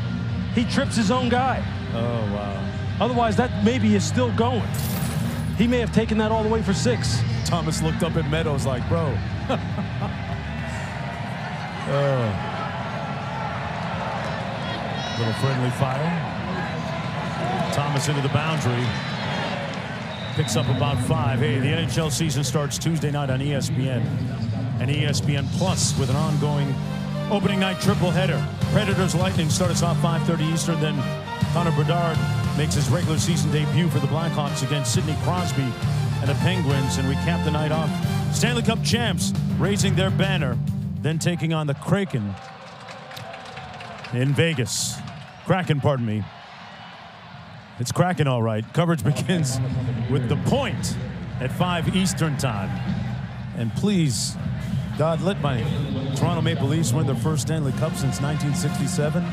S2: He trips his own guy.
S1: Oh, wow.
S2: Otherwise, that maybe is still going. He may have taken that all the way for 6.
S1: Thomas looked up at Meadows like, bro. Little friendly fire. Thomas into the boundary. Picks up about 5. Hey, the NHL season starts Tuesday night on ESPN. And ESPN Plus with an ongoing opening night triple-header. Predators Lightning start us off 5:30 Eastern. Then Connor Bedard makes his regular season debut for the Blackhawks against Sidney Crosby and the Penguins. And we cap the night off. Stanley Cup champs raising their banner, then taking on the Kraken in Vegas. Kraken, pardon me. It's Kraken, all right. Coverage begins with The Point at 5 Eastern time. And please, God, let my Toronto Maple Leafs win their first Stanley Cup since 1967.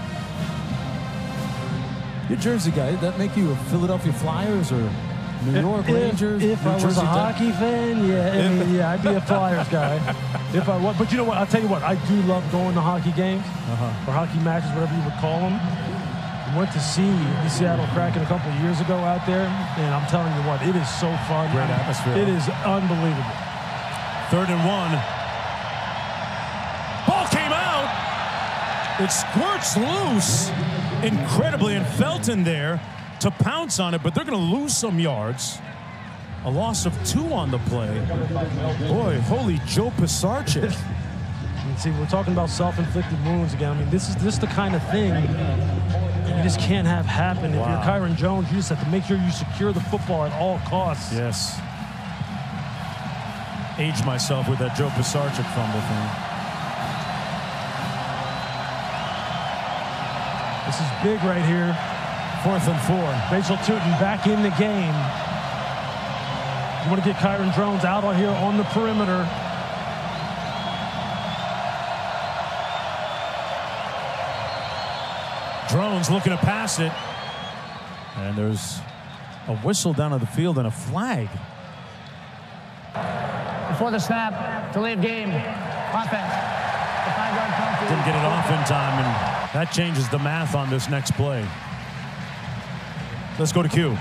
S5: You're a Jersey guy. Did that make you a Philadelphia Flyers or New York Rangers?
S2: If I was a hockey fan, yeah, I'd be a Flyers guy. If I was, but you know what? I'll tell you what. I do love going to hockey games or hockey matches, whatever you would call them. I went to see the Seattle Kraken a couple of years ago out there, and I'm telling you what, it is so fun.
S1: Great atmosphere.
S2: It is unbelievable.
S1: 3rd and 1. Ball came out. It squirts loose incredibly, and Felton there to pounce on it, but they're going to lose some yards. A loss of 2 on the play. Boy, holy Joe Pisarcik.
S2: See, we're talking about self-inflicted wounds again. I mean, this is the kind of thing you just can't have happen. If you're Kyron Jones, you just have to make sure you secure the football at all costs.
S1: Yes. Aged myself with that Joe Pisarcik fumble thing.
S2: This is big right here.
S1: 4th and 4.
S2: Bhayshul Tuten back in the game. You want to get Kyron Jones out on here on the perimeter.
S1: Drones looking to pass it. And there's a whistle down on the field and a flag.
S3: The before the snap to leave game. Offense. The 5-yard penalty.
S1: Didn't get it off in time, and that changes the math on this next play. Let's go to Q.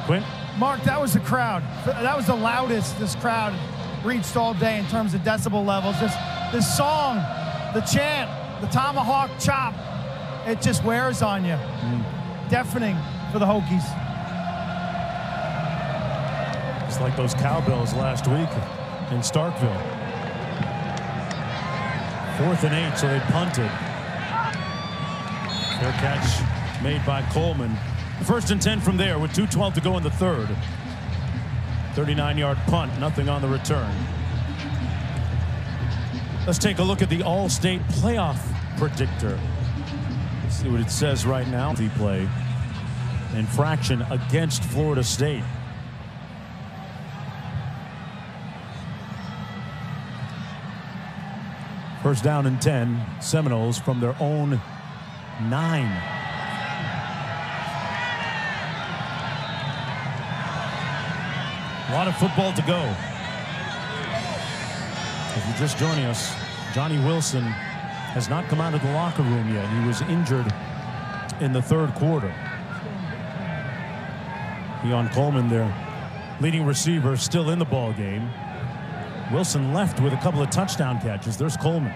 S1: Quint?
S4: Mark, that was the crowd. That was the loudest this crowd reached all day in terms of decibel levels. This song, the chant, the tomahawk chop, it just wears on you. Deafening for the Hokies.
S1: It's like those cowbells last week in Starkville. 4th and 8, so they punted. Fair catch made by Coleman. 1st and 10 from there with 2:12 to go in the third. 39-yard punt, nothing on the return. Let's take a look at the All-State playoff predictor. Let's see what it says right now. The play infraction against Florida State. First down and 10, Seminoles from their own 9. A lot of football to go. If you're just joining us, Johnny Wilson has not come out of the locker room yet. He was injured in the third quarter. Keon Coleman, their leading receiver, still in the ball game. Wilson left with a couple of touchdown catches. There's Coleman.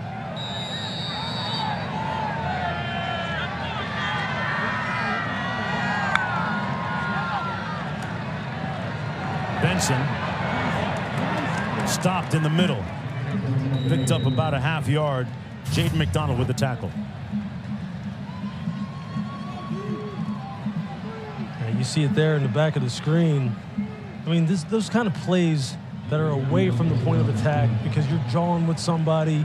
S1: Benson stopped in the middle. Picked up about a half yard. Jaden McDonald with the tackle.
S2: Yeah, you see it there in the back of the screen. I mean, those kind of plays that are away from the point of attack because you're jawing with somebody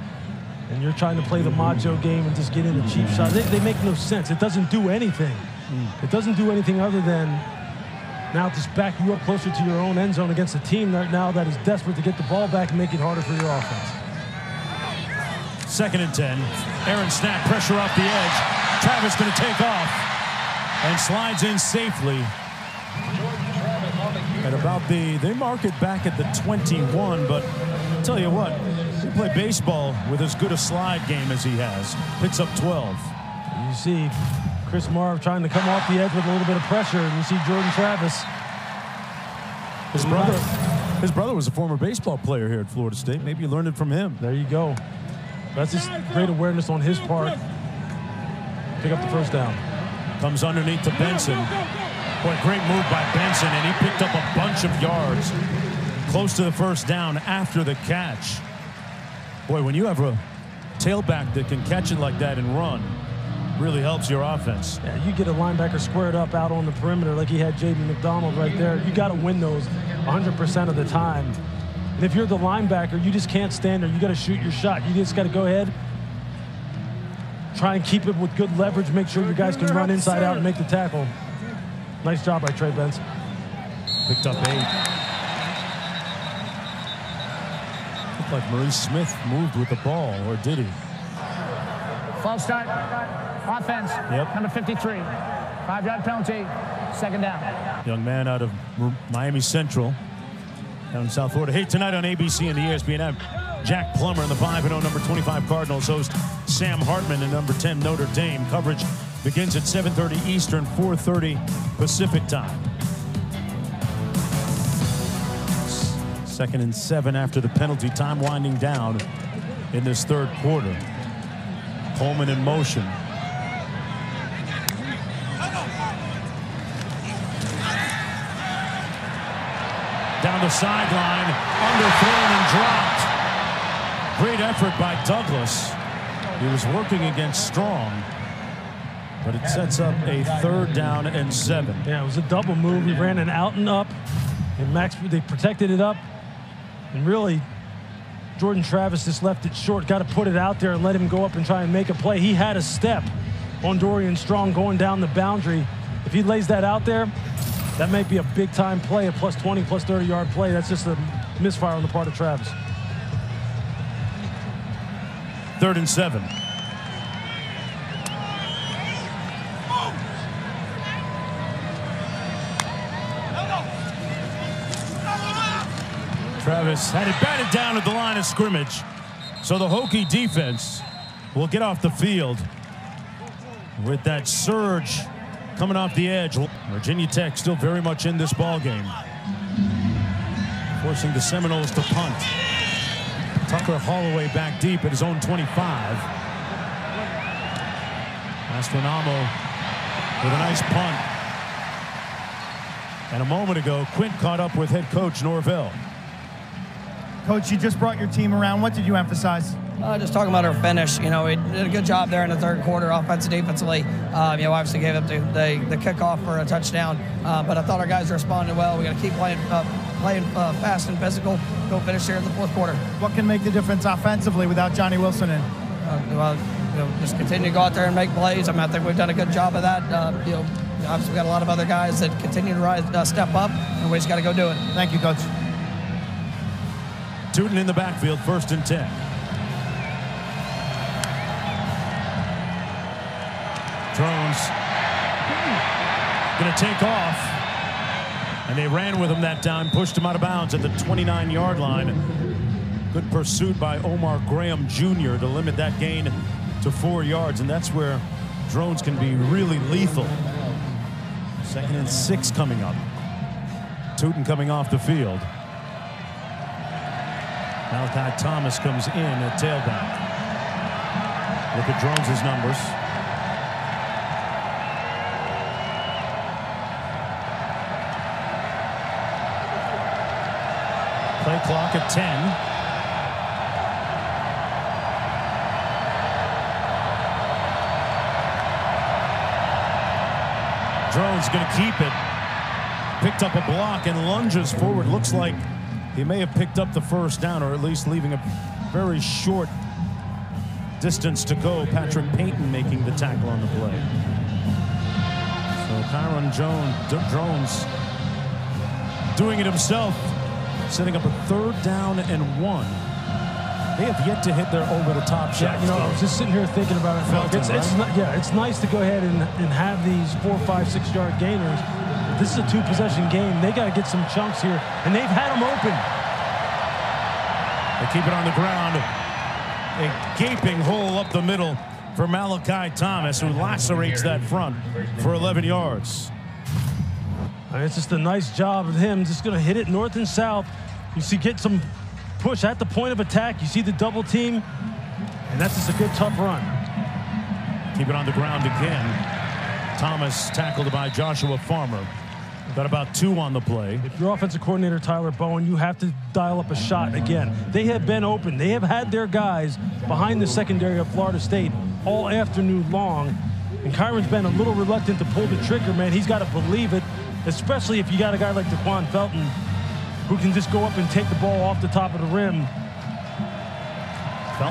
S2: and you're trying to play the macho game and just get in a cheap shot. They make no sense. It doesn't do anything. It doesn't do anything other than now just back you up closer to your own end zone against a team right now that is desperate to get the ball back and make it harder for your offense.
S1: 2nd and 10. Aaron snap, pressure off the edge. Travis going to take off and slides in safely. At about they mark it back at the 21, but I'll tell you what, you play baseball with as good a slide game as he has. Picks up 12.
S2: You see Chris Marv trying to come off the edge with a little bit of pressure, and you see Jordan Travis.
S1: His brother was a former baseball player here at Florida State. Maybe you learned it from him.
S2: There you go. That's just great awareness on his part. Pick up the first down.
S1: Comes underneath to Benson. Boy, great move by Benson, and he picked up a bunch of yards close to the first down after the catch. Boy, when you have a tailback that can catch it like that and run, really helps your offense.
S2: Yeah, you get a linebacker squared up out on the perimeter like he had Jaden McDonald right there. You got to win those 100% of the time. And if you're the linebacker, you just can't stand there. You got to shoot your shot. You just got to go ahead, try and keep it with good leverage, make sure your guys can run inside out and make the tackle. Nice job by Trey Benson.
S1: Picked up 8. Looked like Maurice Smith moved with the ball, or did he?
S3: False start. Offense.
S1: Yep.
S3: Number 53. 5-yard penalty. 2nd down.
S1: Young man out of Miami Central down in South Florida. Hey, tonight on ABC and the ESPN app, Jack Plummer and the 5-0 number 25 Cardinals host Sam Hartman and number 10 Notre Dame. Coverage begins at 7:30 Eastern, 4:30 Pacific time. 2nd and 7 after the penalty. Time winding down in this third quarter. Coleman in motion. Down the sideline, underthrown and dropped. Great effort by Douglas. He was working against Strong, but it sets up a 3rd down and 7.
S2: Yeah, it was a double move. He ran an out and up, and they protected it up. And really, Jordan Travis just left it short. Got to put it out there and let him go up and try and make a play. He had a step on Dorian Strong going down the boundary. If he lays that out there, that might be a big-time play, a plus 20, plus 30-yard play. That's just a misfire on the part of Travis.
S1: 3rd and 7. Travis had it batted down at the line of scrimmage. So the Hokie defense will get off the field with that surge coming off the edge. Virginia Tech still very much in this ball game, forcing the Seminoles to punt. Tucker Holloway back deep at his own 25. Astronamo with a nice punt. And a moment ago, Quint caught up with head coach Norvell.
S4: Coach, you just brought your team around. What did you emphasize?
S14: Just talking about our finish. You know, we did a good job there in the third quarter, offensively, defensively. You know, obviously gave up the kickoff for a touchdown, but I thought our guys responded well. We got to keep playing fast and physical. Go finish here in the fourth quarter.
S4: What can make the difference offensively without Johnny Wilson in?
S14: Well, you know, just continue to go out there and make plays. I mean, I think we've done a good job of that. You know, obviously we got a lot of other guys that continue to rise, step up, and we just got to go do it.
S4: Thank you, Coach.
S1: Tuten in the backfield, 1st and 10. Drones going to take off, and they ran with him that time, pushed him out of bounds at the 29-yard line. Good pursuit by Omar Graham Jr. to limit that gain to 4 yards, and that's where drones can be really lethal. 2nd and 6 coming up. Tuten coming off the field. Malachi Thomas comes in at tailback. Look at Drones' numbers. Play clock at 10. Drones going to keep it. Picked up a block and lunges forward. Looks like he may have picked up the first down, or at least leaving a very short distance to go. Patrick Payton making the tackle on the play. So Kyron Drones doing it himself, setting up a 3rd down and 1. They have yet to hit their over-the-top shot.
S2: Yeah, you know, I was just sitting here thinking about it. It's nice to go ahead and have these 4, 5, 6 yard gainers. This is a 2-possession game. They got to get some chunks here, and they've had them open.
S1: They keep it on the ground. A gaping hole up the middle for Malachi Thomas, who lacerates that front for 11 yards.
S2: It's just a nice job of him. Just going to hit it north and south. You see, get some push at the point of attack. You see the double team, and that's just a good, tough run.
S1: Keep it on the ground again. Thomas tackled by Joshua Farmer. Got about 2 on the play.
S2: If you're offensive coordinator Tyler Bowen, you have to dial up a shot again. They have been open. They have had their guys behind the secondary of Florida State all afternoon long. And Kyron's been a little reluctant to pull the trigger, man. He's got to believe it, especially if you got a guy like DeQuan Felton who can just go up and take the ball off the top of the rim. You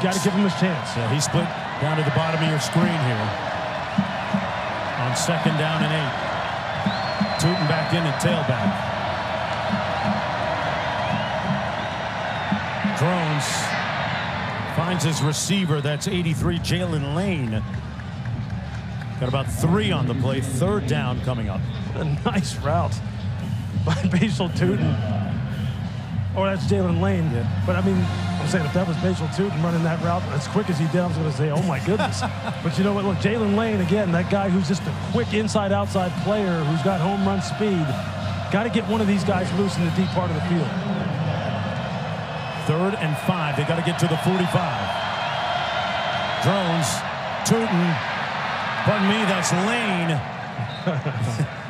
S2: got to give him his chance.
S1: Yeah, he split down to the bottom of your screen here. On 2nd down and 8. Tuten back in at tailback. Drones finds his receiver. That's 83, Jalen Lane. Got about 3 on the play. 3rd down coming up.
S2: A nice route by Bhayshul Tuten. Oh, that's Jalen Lane. Yeah. But, I mean, I'm saying if that was Bhayshul Tuten running that route as quick as he did, I was going to say, oh, my goodness. But you know what? Look, Jalen Lane, again, that guy who's just a quick inside-outside player who's got home run speed. Got to get one of these guys loose in the deep part of the field.
S1: 3rd and 5. They got to get to the 45. Drones, Tuten. Pardon me, that's Lane.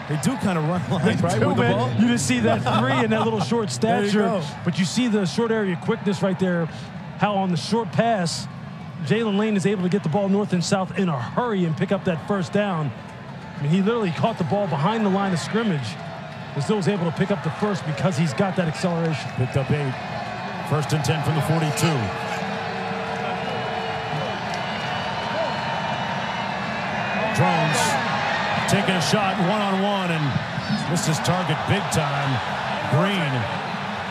S1: They do kind of run lines, right, with the ball.
S2: You just see that 3 and that little short stature, but you see the short area quickness right there, how on the short pass, Jalen Lane is able to get the ball north and south in a hurry and pick up that 1st down. I mean, he literally caught the ball behind the line of scrimmage and still was able to pick up the 1st because he's got that acceleration.
S1: Picked up 8. 1st and 10 from the 42. Drones taking a shot one-on-one and missed his target big time. Green.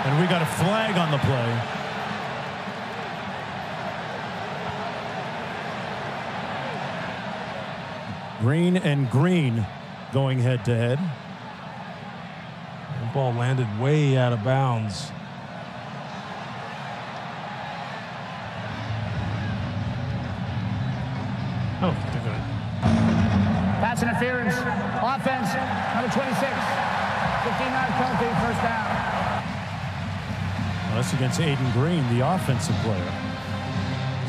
S1: And we got a flag on the play. Green and Green going head-to-head.
S2: The ball landed way out of bounds. Oh, they're good.
S3: Pass interference. Offense, number 26. 15-yard penalty, first down.
S1: Well, that's against Aiden Green, the offensive player.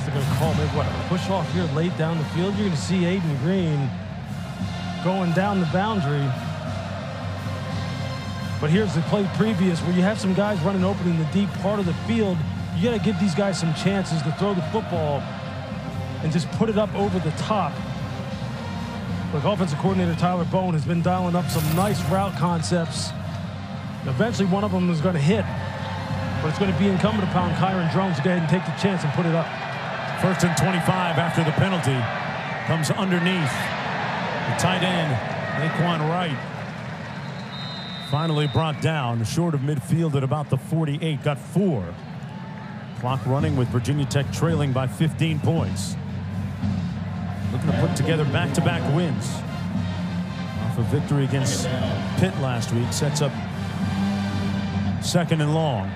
S2: They're going to call maybe what, a push off here late down the field. You're going to see Aiden Green going down the boundary. But here's the play previous where you have some guys running open in the deep part of the field. You got to give these guys some chances to throw the football and just put it up over the top. Look, offensive coordinator Tyler Bowen has been dialing up some nice route concepts. Eventually one of them is going to hit, but it's going to be incumbent upon Kyron Drones to go ahead and take the chance and put it up.
S1: First and 25 after the penalty. Comes underneath. The tight end, Laquan Wright. Finally brought down short of midfield at about the 48. Got 4. Clock running with Virginia Tech trailing by 15 points. Looking to put together back-to-back wins. Off a victory against Pitt last week. Sets up 2nd and long.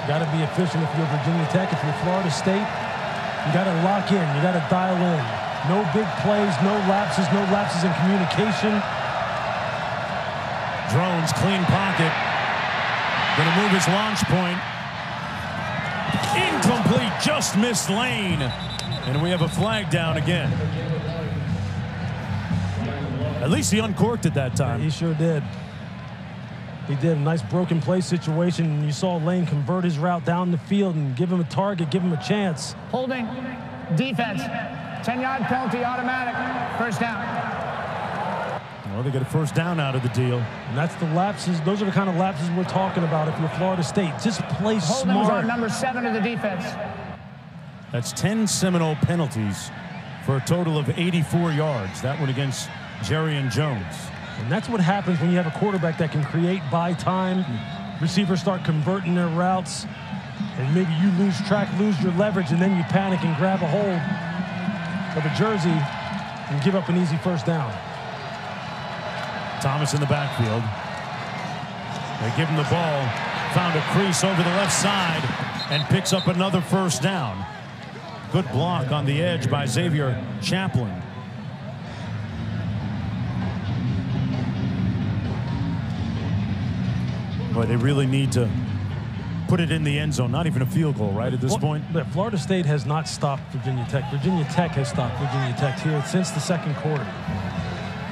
S2: Got to be efficient if you're Virginia Tech. If you're Florida State, you got to lock in. You got to dial in. No big plays, no lapses in communication.
S1: Drones, clean pocket. Going to move his launch point. Incomplete, just missed lane. And we have a flag down again. At least he uncorked it that time.
S2: He sure did. He did a nice broken play situation, and you saw Lane convert his route down the field and give him a target, give him a chance.
S3: Holding, defense, 10-yard penalty, automatic, first down.
S1: Well, they get a first down out of the deal.
S2: And that's the lapses. Those are the kind of lapses we're talking about if you're Florida State. Just play
S3: Holdings
S2: smart.
S3: on number 7 of the defense.
S1: That's 10 Seminole penalties for a total of 84 yards. That one against Jerry and Jones.
S2: And that's what happens when you have a quarterback that can create by time. Receivers start converting their routes, and maybe you lose track, lose your leverage, and then you panic and grab a hold of a jersey and give up an easy first down.
S1: Thomas in the backfield. They give him the ball. Found a crease over the left side and picks up another first down. Good block on the edge by Xavier Chaplin. Boy, they really need to put it in the end zone. Not even a field goal, right, at this point?
S2: But Florida State has not stopped Virginia Tech. Virginia Tech has stopped Virginia Tech here since the second quarter.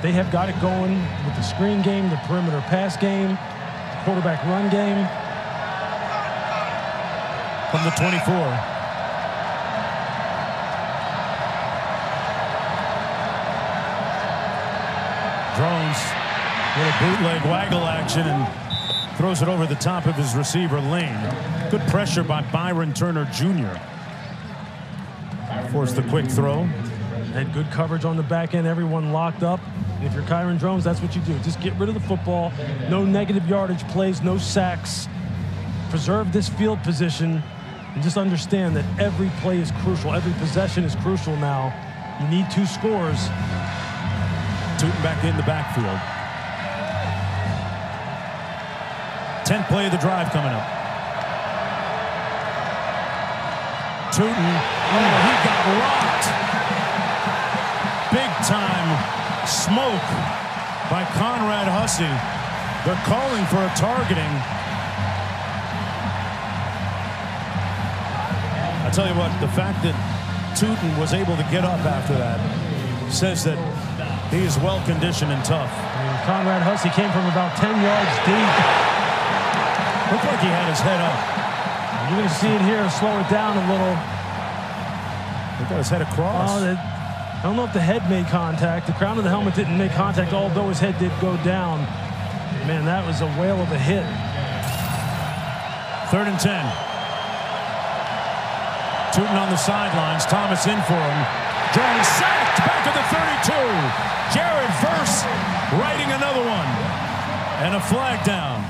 S2: They have got it going with the screen game, the perimeter pass game, the quarterback run game.
S1: From the 24. Drones with a bootleg waggle action and throws it over the top of his receiver, Lane. Good pressure by Byron Turner Jr. Forced the quick throw.
S2: Had good coverage on the back end, everyone locked up. And if you're Kyron Drones, that's what you do. Just get rid of the football. No negative yardage plays, no sacks. Preserve this field position and just understand that every play is crucial. Every possession is crucial now. You need 2 scores.
S1: Tuten back in the backfield. 10th play of the drive coming up. Tuten, oh, he got rocked. Big time smoke by Conrad Hussey. They're calling for a targeting. I tell you what, the fact that Tuten was able to get up after that says that he is well conditioned and tough.
S2: I mean, Conrad Hussey came from about 10 yards deep.
S1: Looked like he had his head up.
S2: You're going to see it here, slow it down a little.
S1: He got his head across.
S2: I don't know if the head made contact. The crown of the helmet didn't make contact, although his head did go down. Man, that was a whale of a hit.
S1: 3rd and 10. Tuten on the sidelines. Thomas in for him. Jones sacked back at the 32. Jared Verse writing another one. And a flag down.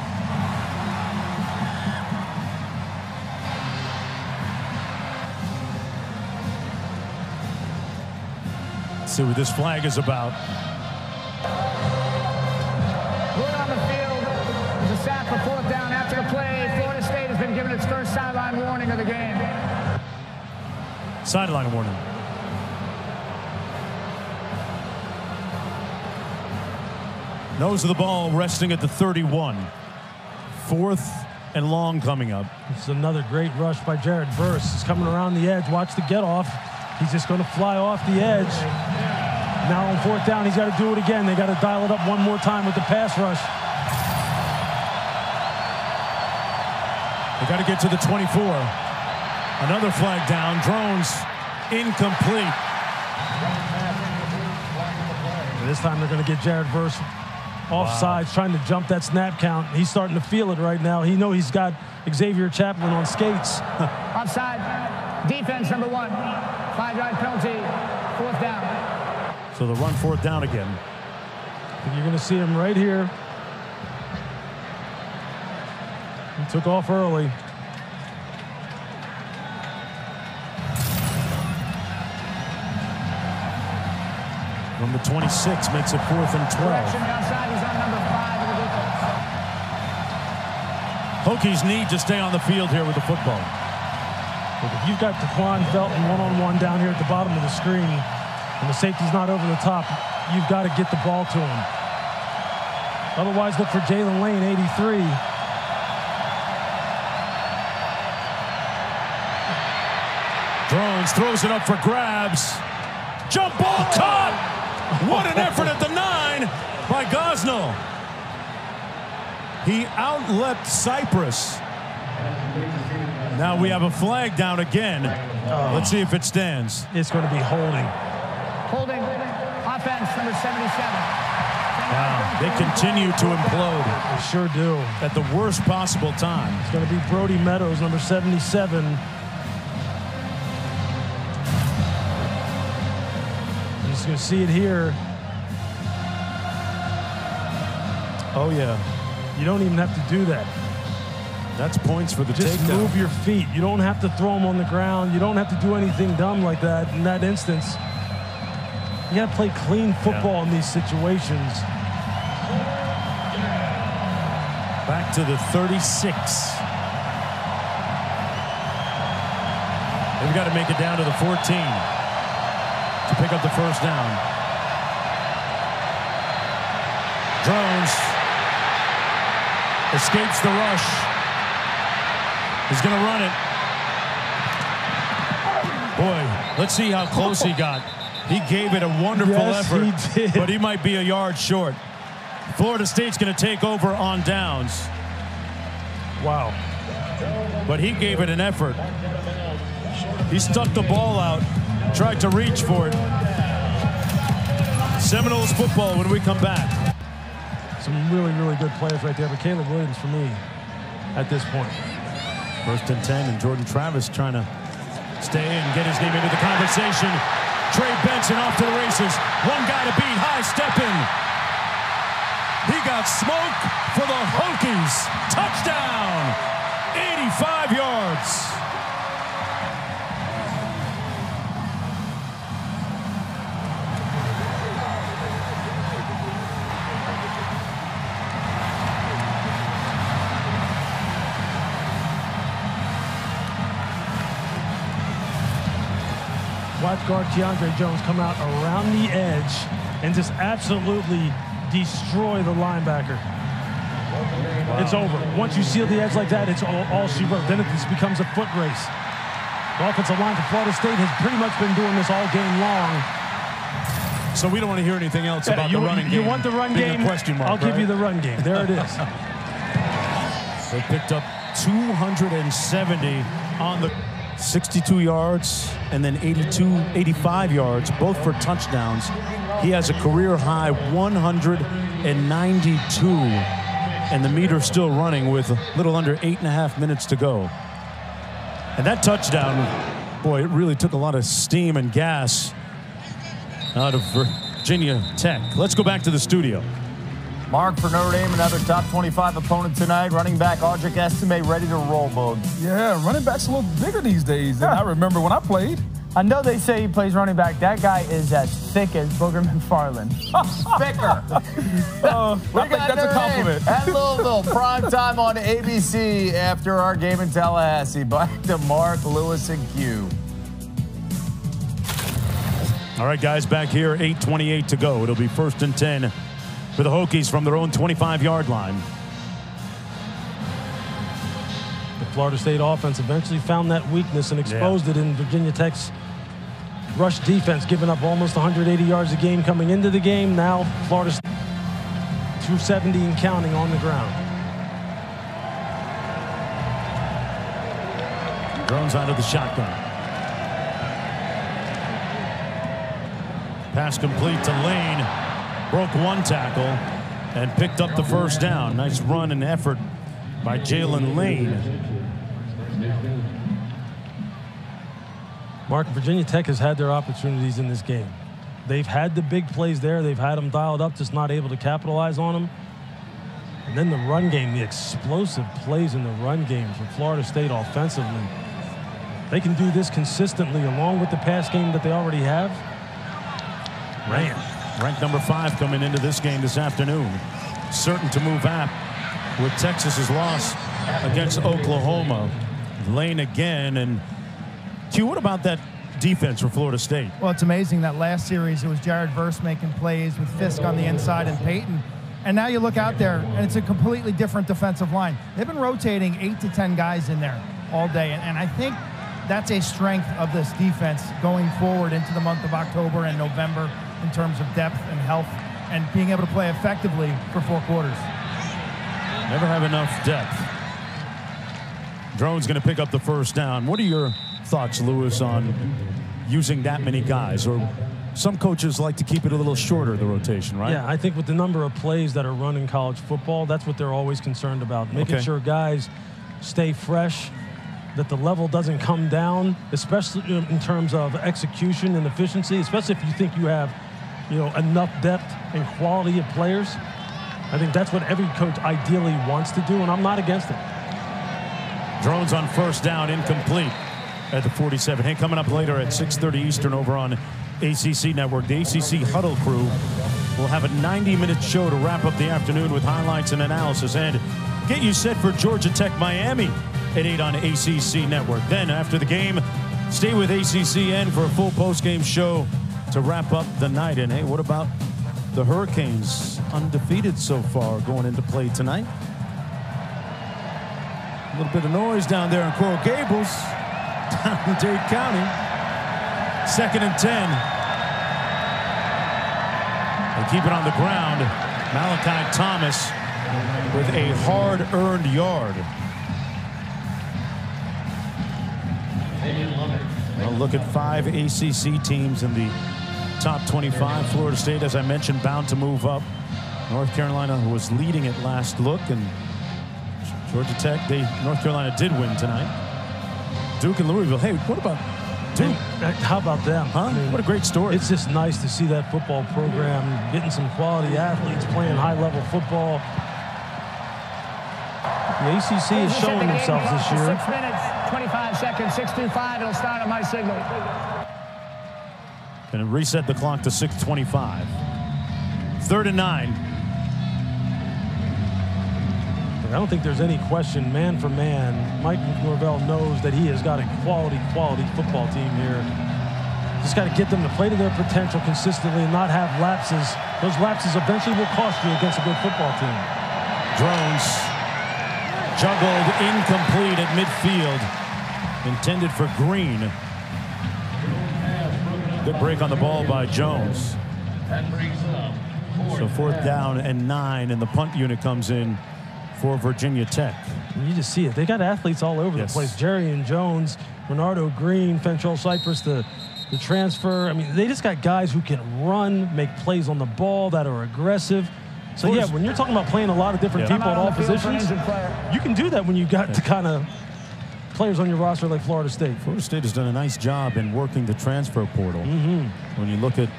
S1: Let's see what this flag is about.
S3: Moving on the field. There's a sack for 4th down after the play. Florida State has been given its first sideline warning of the game.
S1: Sideline warning. Nose of the ball resting at the 31. 4th and long coming up.
S2: It's another great rush by Jared Verse. He's coming around the edge. Watch the get off. He's just going to fly off the edge. Now on 4th down, he's got to do it again. They got to dial it up one more time with the pass rush.
S1: They got to get to the 24. Another flag down. Drones incomplete.
S2: And this time they're going to get Jared Verse offsides, trying to jump that snap count. He's starting to feel it right now. He knows he's got Xavier Chaplin on skates.
S3: Offside. Defense number 1. 5-yard penalty. 4th down.
S1: So the run 4th down again.
S2: And you're going to see him right here. He took off early.
S1: Number 26 makes it 4th and 12.
S3: Correction, the outside is on number 5 of the defense.
S1: Hokies need to stay on the field here with the football.
S2: But if you've got Daquan Felton one-on-one down here at the bottom of the screen, and the safety's not over the top, you've got to get the ball to him. Otherwise, look for Jalen Lane, 83.
S1: Drones throws it up for grabs. Jump ball caught! What an effort at the 9 by Gosnell. He outleapt Cypress. Now we have a flag down again. Let's see if it stands.
S2: It's going to be holding.
S3: Holding. Offense number 77.
S1: Wow, they continue to implode.
S2: They sure do.
S1: At the worst possible time.
S2: It's going to be Brody Meadows, number 77. You're just going to see it here.
S1: Oh, yeah.
S2: You don't even have to do that.
S1: That's points for the takedown.
S2: Just move your feet. You don't have to throw them on the ground. You don't have to do anything dumb like that in that instance. You got to play clean football in these situations.
S1: Back to the 36. They've got to make it down to the 14 to pick up the 1st down. Drones escapes the rush. He's going to run it. Boy, let's see how close he got. He gave it a wonderful effort,
S2: he did.
S1: But he might be a yard short. Florida State's going to take over on downs.
S2: Wow.
S1: But he gave it an effort. He stuck the ball out, tried to reach for it. Seminoles football when we come back.
S2: Some really, really good players right there. But Caleb Williams for me at this point.
S1: 1st and 10, and Jordan Travis trying to stay in, get his name into the conversation. Trey Benson off to the races. One guy to beat, high stepping. He got smoke for the Hokies. Touchdown, 85 yards.
S2: Watch guard Keandre Jones come out around the edge and just absolutely destroy the linebacker. Wow. It's over. Once you seal the edge like that, it's all she wrote. Then it just becomes a foot race. The offensive line for Florida State has pretty much been doing this all game long.
S1: So we don't want to hear anything else about the running game.
S2: You want the run game?
S1: Question mark,
S2: I'll give you the run game. There it is.
S1: They picked up 270 on the 62 yards and then 85 yards, both for touchdowns. He has a career high 192, and the meter's still running with a little under 8.5 minutes to go. And that touchdown, boy, it really took a lot of steam and gas out of Virginia Tech. Let's go back to the studio.
S7: Mark, for Notre Dame, another top 25 opponent tonight. Running back Audric Estime ready to roll, Bug.
S9: Yeah, running back's a little bigger these days than I remember when I played.
S16: I know they say he plays running back. That guy is as thick as Booger McFarland.
S7: Thicker. We got that's a compliment. At Louisville, prime time on ABC after our game in Tallahassee. Back to Mark, Lewis, and Q.
S1: All right, guys, back here, 8:28 to go. It'll be 1st and 10 for the Hokies from their own 25-yard line.
S2: The Florida State offense eventually found that weakness and exposed it in Virginia Tech's rush defense, giving up almost 180 yards a game coming into the game. Now Florida State 270 and counting on the ground.
S1: Drones out of the shotgun. Pass complete to Lane. Broke one tackle and picked up the first down. Nice run and effort by Jalen Lane.
S2: Mark, Virginia Tech has had their opportunities in this game. They've had the big plays there. They've had them dialed up, just not able to capitalize on them. And then the run game, the explosive plays in the run game from Florida State offensively. They can do this consistently along with the pass game that they already have.
S1: Ranked number 5 coming into this game this afternoon. Certain to move up with Texas's loss against Oklahoma. Lane again. And Q, what about that defense for Florida State?
S4: Well, it's amazing that last series it was Jared Verse making plays with Fisk on the inside and Peyton. And now you look out there and it's a completely different defensive line. They've been rotating 8 to 10 guys in there all day. And I think that's a strength of this defense going forward into the month of October and November in terms of depth and health and being able to play effectively for 4 quarters.
S1: Never have enough depth. Drone's going to pick up the first down. What are your thoughts, Lewis, on using that many guys? Or some coaches like to keep it a little shorter, the rotation, right?
S2: Yeah, I think with the number of plays that are run in college football, that's what they're always concerned about, making sure guys stay fresh, that the level doesn't come down, especially in terms of execution and efficiency, especially if you think you have, enough depth and quality of players. I think that's what every coach ideally wants to do, and I'm not against it.
S1: Drones on first down, incomplete at the 47. Hey, coming up later at 6:30 Eastern over on ACC Network, the ACC Huddle crew will have a 90-minute show to wrap up the afternoon with highlights and analysis and get you set for Georgia Tech Miami at 8 on ACC Network. Then after the game, stay with ACCN for a full post-game show to wrap up the night. And hey, what about the Hurricanes? Undefeated so far going into play tonight. A little bit of noise down there in Coral Gables, down in Dade County. 2nd and 10. They keep it on the ground. Malachi Thomas with a hard-earned yard. Well, look at 5 ACC teams in the top 25. Florida State, as I mentioned, bound to move up. North Carolina was leading at last look, and Georgia Tech, North Carolina did win tonight. Duke and Louisville. Hey, what about Duke?
S2: How about them?
S1: Huh? I mean, what a great story.
S2: It's just nice to see that football program getting some quality athletes playing high-level football. The ACC is showing themselves this year.
S3: 6 minutes, 25 seconds, 6:25. It'll start on my signal.
S1: Going to reset the clock to 6:25. 3rd and 9.
S2: I don't think there's any question, man for man, Mike Norvell knows that he has got a quality football team here. Just got to get them to play to their potential consistently and not have lapses. Those lapses eventually will cost you against a good football team.
S1: Drones juggled incomplete at midfield. Intended for Green. Good break on the ball by Jones. So 4th down and 9, and the punt unit comes in for Virginia Tech.
S2: You just see it. They got athletes all over the place. Jerry and Jones, Bernardo Green, Fentrell Cypress, the transfer. I mean, they just got guys who can run, make plays on the ball, that are aggressive. So, yeah, when you're talking about playing a lot of different people at all positions, you can do that when you got the kind of players on your roster like Florida State.
S1: Florida State has done a nice job in working the transfer portal. When you look at,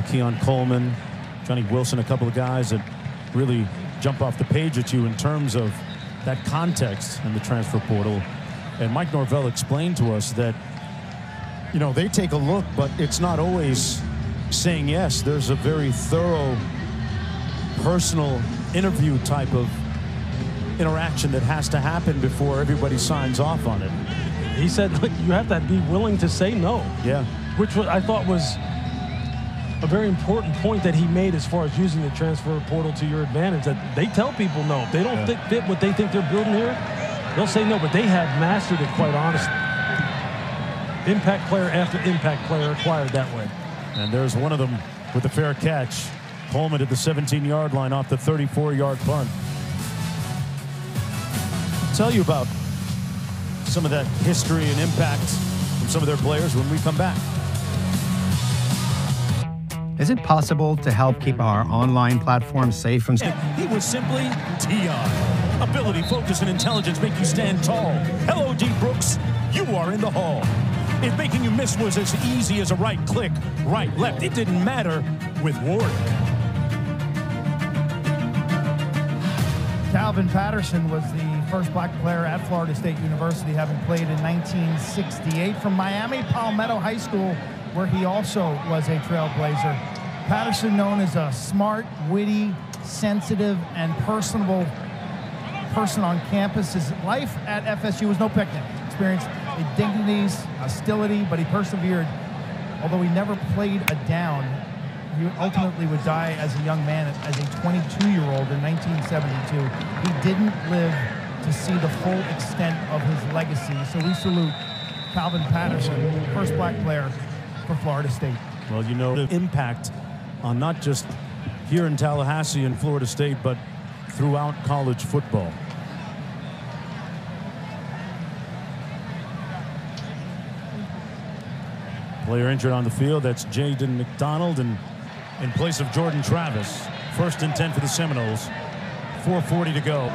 S1: Keon Coleman, Johnny Wilson, a couple of guys that really jump off the page at you in terms of that context in the transfer portal. And Mike Norvell explained to us that, they take a look, but it's not always saying yes. There's a very thorough, personal interview type of interaction that has to happen before everybody signs off on it.
S2: He said, look, you have to be willing to say no.
S1: Yeah.
S2: Which I thought was a very important point that he made as far as using the transfer portal to your advantage, that they tell people no. If they don't fit what they think they're building here, they'll say no, but they have mastered it, quite honestly. Impact player after impact player acquired that way.
S1: And there's one of them with a fair catch. Coleman at the 17-yard line off the 34-yard punt. Tell you about some of that history and impact from some of their players when we come back.
S17: Is it possible to help keep our online platform safe from...
S1: He was simply Tion. Ability, focus, and intelligence make you stand tall. Hello, D. Brooks. You are in the hall. If making you miss was as easy as a right click, right, left, it didn't matter with Warwick.
S4: Calvin Patterson was the first black player at Florida State University, having played in 1968 from Miami Palmetto High School, where he also was a trailblazer. Patterson, known as a smart, witty, sensitive, and personable person on campus. His life at FSU was no picnic. Experienced indignities, hostility, but he persevered. Although he never played a down, he ultimately would die as a young man, as a 22-year-old in 1972. He didn't live to see the full extent of his legacy. So we salute Calvin Patterson, first black player for Florida State.
S1: Well, you know, the impact on not just here in Tallahassee and Florida State, but throughout college football. Player injured on the field, that's Jaden McDonald, and in place of Jordan Travis. 1st and 10 for the Seminoles. 4:40 to go.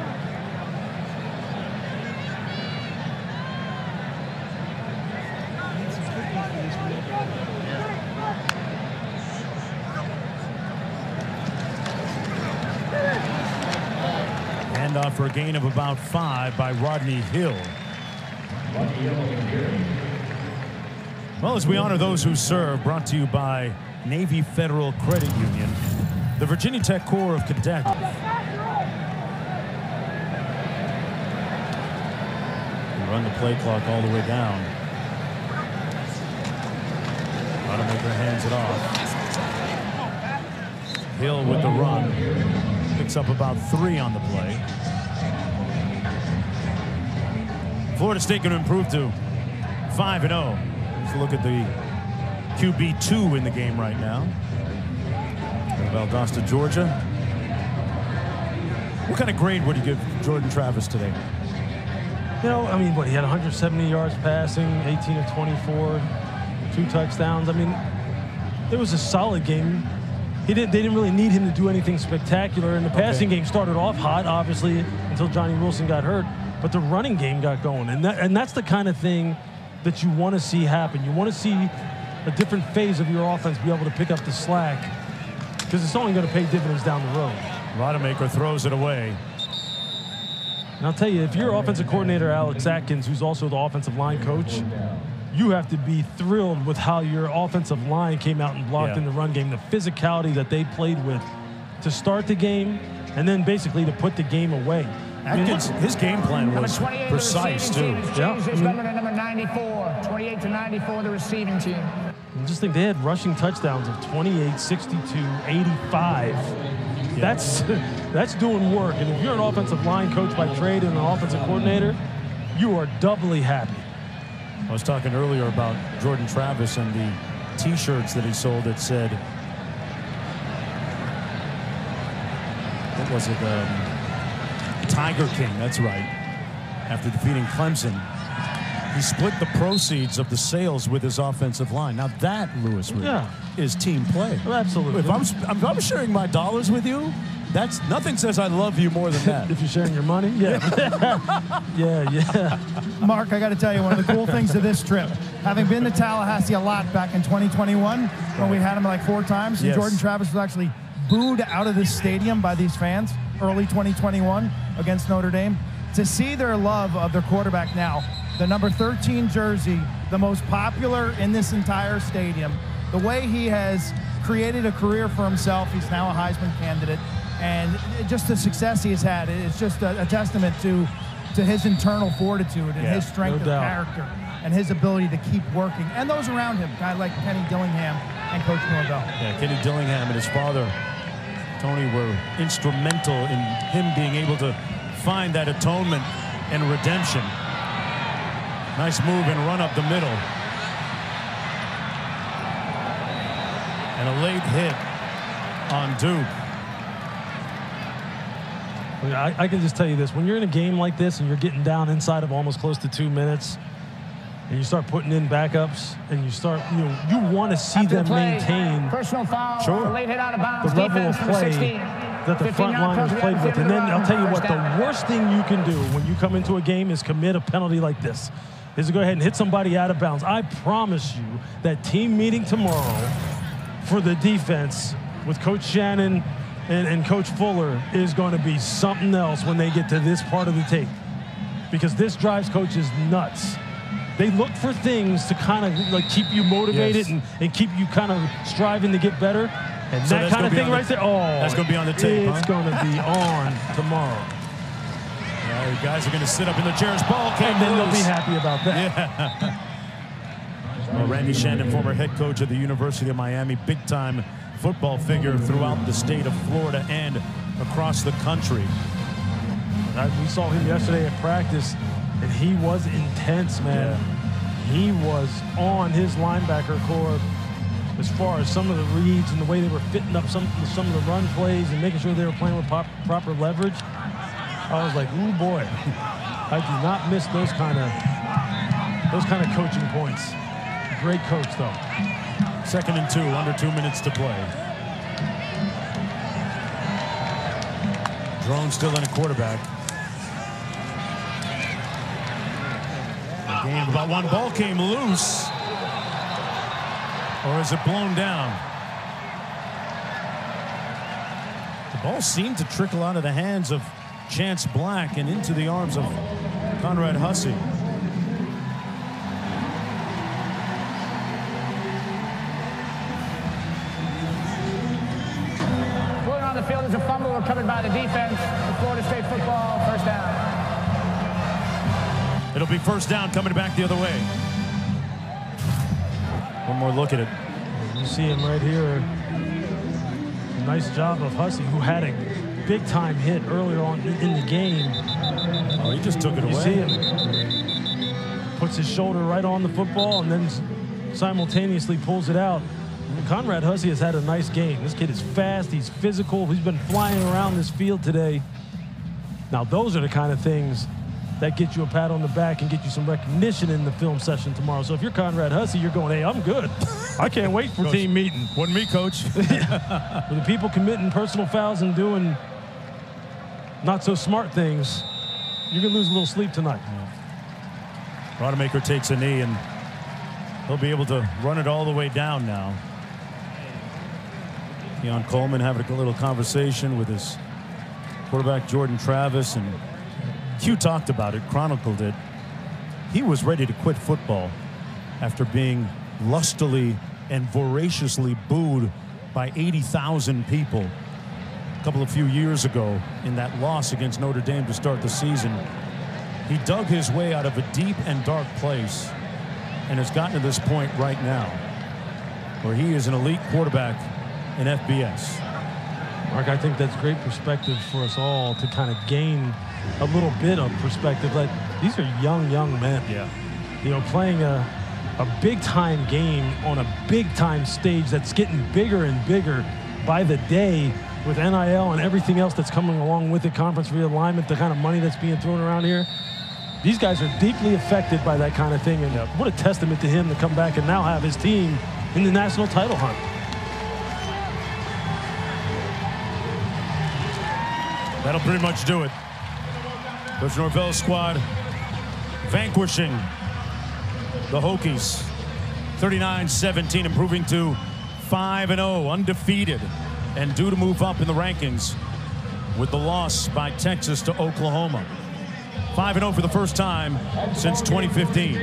S1: Handoff for a gain of about 5 by Rodney Hill. Well, as we honor those who serve, brought to you by Navy Federal Credit Union, the Virginia Tech Corps of Cadets. Run the play clock all the way down. Wanamaker hands it off. Hill with the run. Picks up about 3 on the play. Florida State going to improve to 5-0. Let's look at the QB2 in the game right now. Valdosta, Georgia. What kind of grade would you give Jordan Travis today?
S2: You know, I mean, what, he had 170 yards passing, 18 of 24, 2 touchdowns. I mean, it was a solid game. They didn't really need him to do anything spectacular. And the passing game started off hot, obviously, until Johnny Wilson got hurt. But the running game got going. And that's the kind of thing that you want to see happen. You want to see a different phase of your offense be able to pick up the slack, because it's only going to pay dividends down the road.
S1: Rodemaker throws it away.
S2: And I'll tell you, if you're offensive coordinator Alex Atkins, who's also the offensive line coach, you have to be thrilled with how your offensive line came out and blocked in the run game, the physicality that they played with to start the game, and then basically to put the game away.
S1: Atkins, his game plan was precise, too.
S3: Number 94, 28 to 94, the receiving team.
S2: I just think they had rushing touchdowns of 28, 62, 85. That's doing work. And if you're an offensive line coach by trade and an offensive coordinator, you are doubly happy.
S1: I was talking earlier about Jordan Travis and the T-shirts that he sold that said, what was it? Tiger King, that's right. After defeating Clemson, he split the proceeds of the sales with his offensive line. Now that, Lewis, is team play.
S2: Well, absolutely.
S1: If I'm sharing my dollars with you, that's nothing says I love you more than that.
S2: If you're sharing your money, yeah.
S4: Mark, I got to tell you, one of the cool things of this trip, having been to Tallahassee a lot back in 2021, when we had him like 4 times, and Jordan Travis was actually booed out of this stadium by these fans early 2021 against Notre Dame. To see their love of their quarterback now, the number 13 jersey, the most popular in this entire stadium, the way he has created a career for himself, he's now a Heisman candidate, and just the success he has had, it's just a testament to his internal fortitude and his strength of character and his ability to keep working. And those around him, guy like Kenny Dillingham, and Coach Norvell.
S1: Yeah, Kenny Dillingham and his father, Tony, were instrumental in him being able to find that atonement and redemption. Nice move and run up the middle. And a late hit on Duke.
S2: I can just tell you this. When you're in a game like this and you're getting down inside of almost close to 2 minutes, and you start putting in backups, and you start, you want to see them maintain
S3: personal foul, late hit out of bounds,
S2: the level of play that the front liners played with. And then I'll tell you what, the worst thing you can do when you come into a game is commit a penalty like this, is to go ahead and hit somebody out of bounds. I promise you that team meeting tomorrow for the defense with Coach Shannon and Coach Fuller is going to be something else when they get to this part of the tape, because this drives coaches nuts. They look for things to kind of like keep you motivated and keep you kind of striving to get better. And so that kind of thing right there,
S1: that's going to be on the tape.
S2: It's going to be on tomorrow.
S1: Yeah, the guys are going to sit up in the chairs. Ball came
S2: and then
S1: loose.
S2: They'll be happy about that.
S1: Yeah. Well, Randy Shannon, former head coach of the University of Miami, big-time football figure throughout the state of Florida and across the country.
S2: We saw him yesterday at practice, and he was intense, man. Yeah. He was on his linebacker core as far as some of the reads and the way they were fitting up some of the run plays and making sure they were playing with proper leverage. I was like, ooh, boy. I do not miss those kind of coaching points. Great coach, though.
S1: 2nd and 2, under 2 minutes to play. Drone still in a quarterback. A gain of about 1. Ball came loose. Or is it blown down? The ball seemed to trickle out of the hands of Chance Black and into the arms of Conrad Hussey.
S3: On the field is a fumble recovered by the defense. Florida State football, first down.
S1: It'll be first down coming back the other way. One more look at it.
S2: You see him right here. Nice job of Hussey, who had a big-time hit earlier on in the game.
S1: Oh, he just took it away.
S2: You see him. Puts his shoulder right on the football and then simultaneously pulls it out. Conrad Hussey has had a nice game. This kid is fast. He's physical. He's been flying around this field today. Now, those are the kind of things that get you a pat on the back and get you some recognition in the film session tomorrow. So if you're Conrad Hussey, you're going, hey, I'm good. I can't wait for team meeting.
S1: Wasn't me, coach.
S2: For the people committing personal fouls and doing not so smart things, you're going to lose a little sleep tonight.
S1: Yeah. Rodemaker takes a knee, and he'll be able to run it all the way down now. Keon Coleman having a little conversation with his quarterback, Jordan Travis, and Q talked about it, chronicled it. He was ready to quit football after being lustily and voraciously booed by 80,000 people a few years ago in that loss against Notre Dame to start the season. He dug his way out of a deep and dark place and has gotten to this point right now where he is an elite quarterback in FBS.
S2: Mark, I think that's great perspective for us all to kind of gain a little bit of perspective. Like, these are young men.
S1: Yeah.
S2: You know, playing a big-time game on a big-time stage that's getting bigger and bigger by the day with NIL and everything else that's coming along with it, conference realignment, the kind of money that's being thrown around here. These guys are deeply affected by that kind of thing, and what a testament to him to come back and now have his team in the national title hunt.
S1: That'll pretty much do it. Coach Norvell's squad vanquishing the Hokies 39-17, improving to 5-0, undefeated, and due to move up in the rankings with the loss by Texas to Oklahoma. 5-0 for the first time since 2015.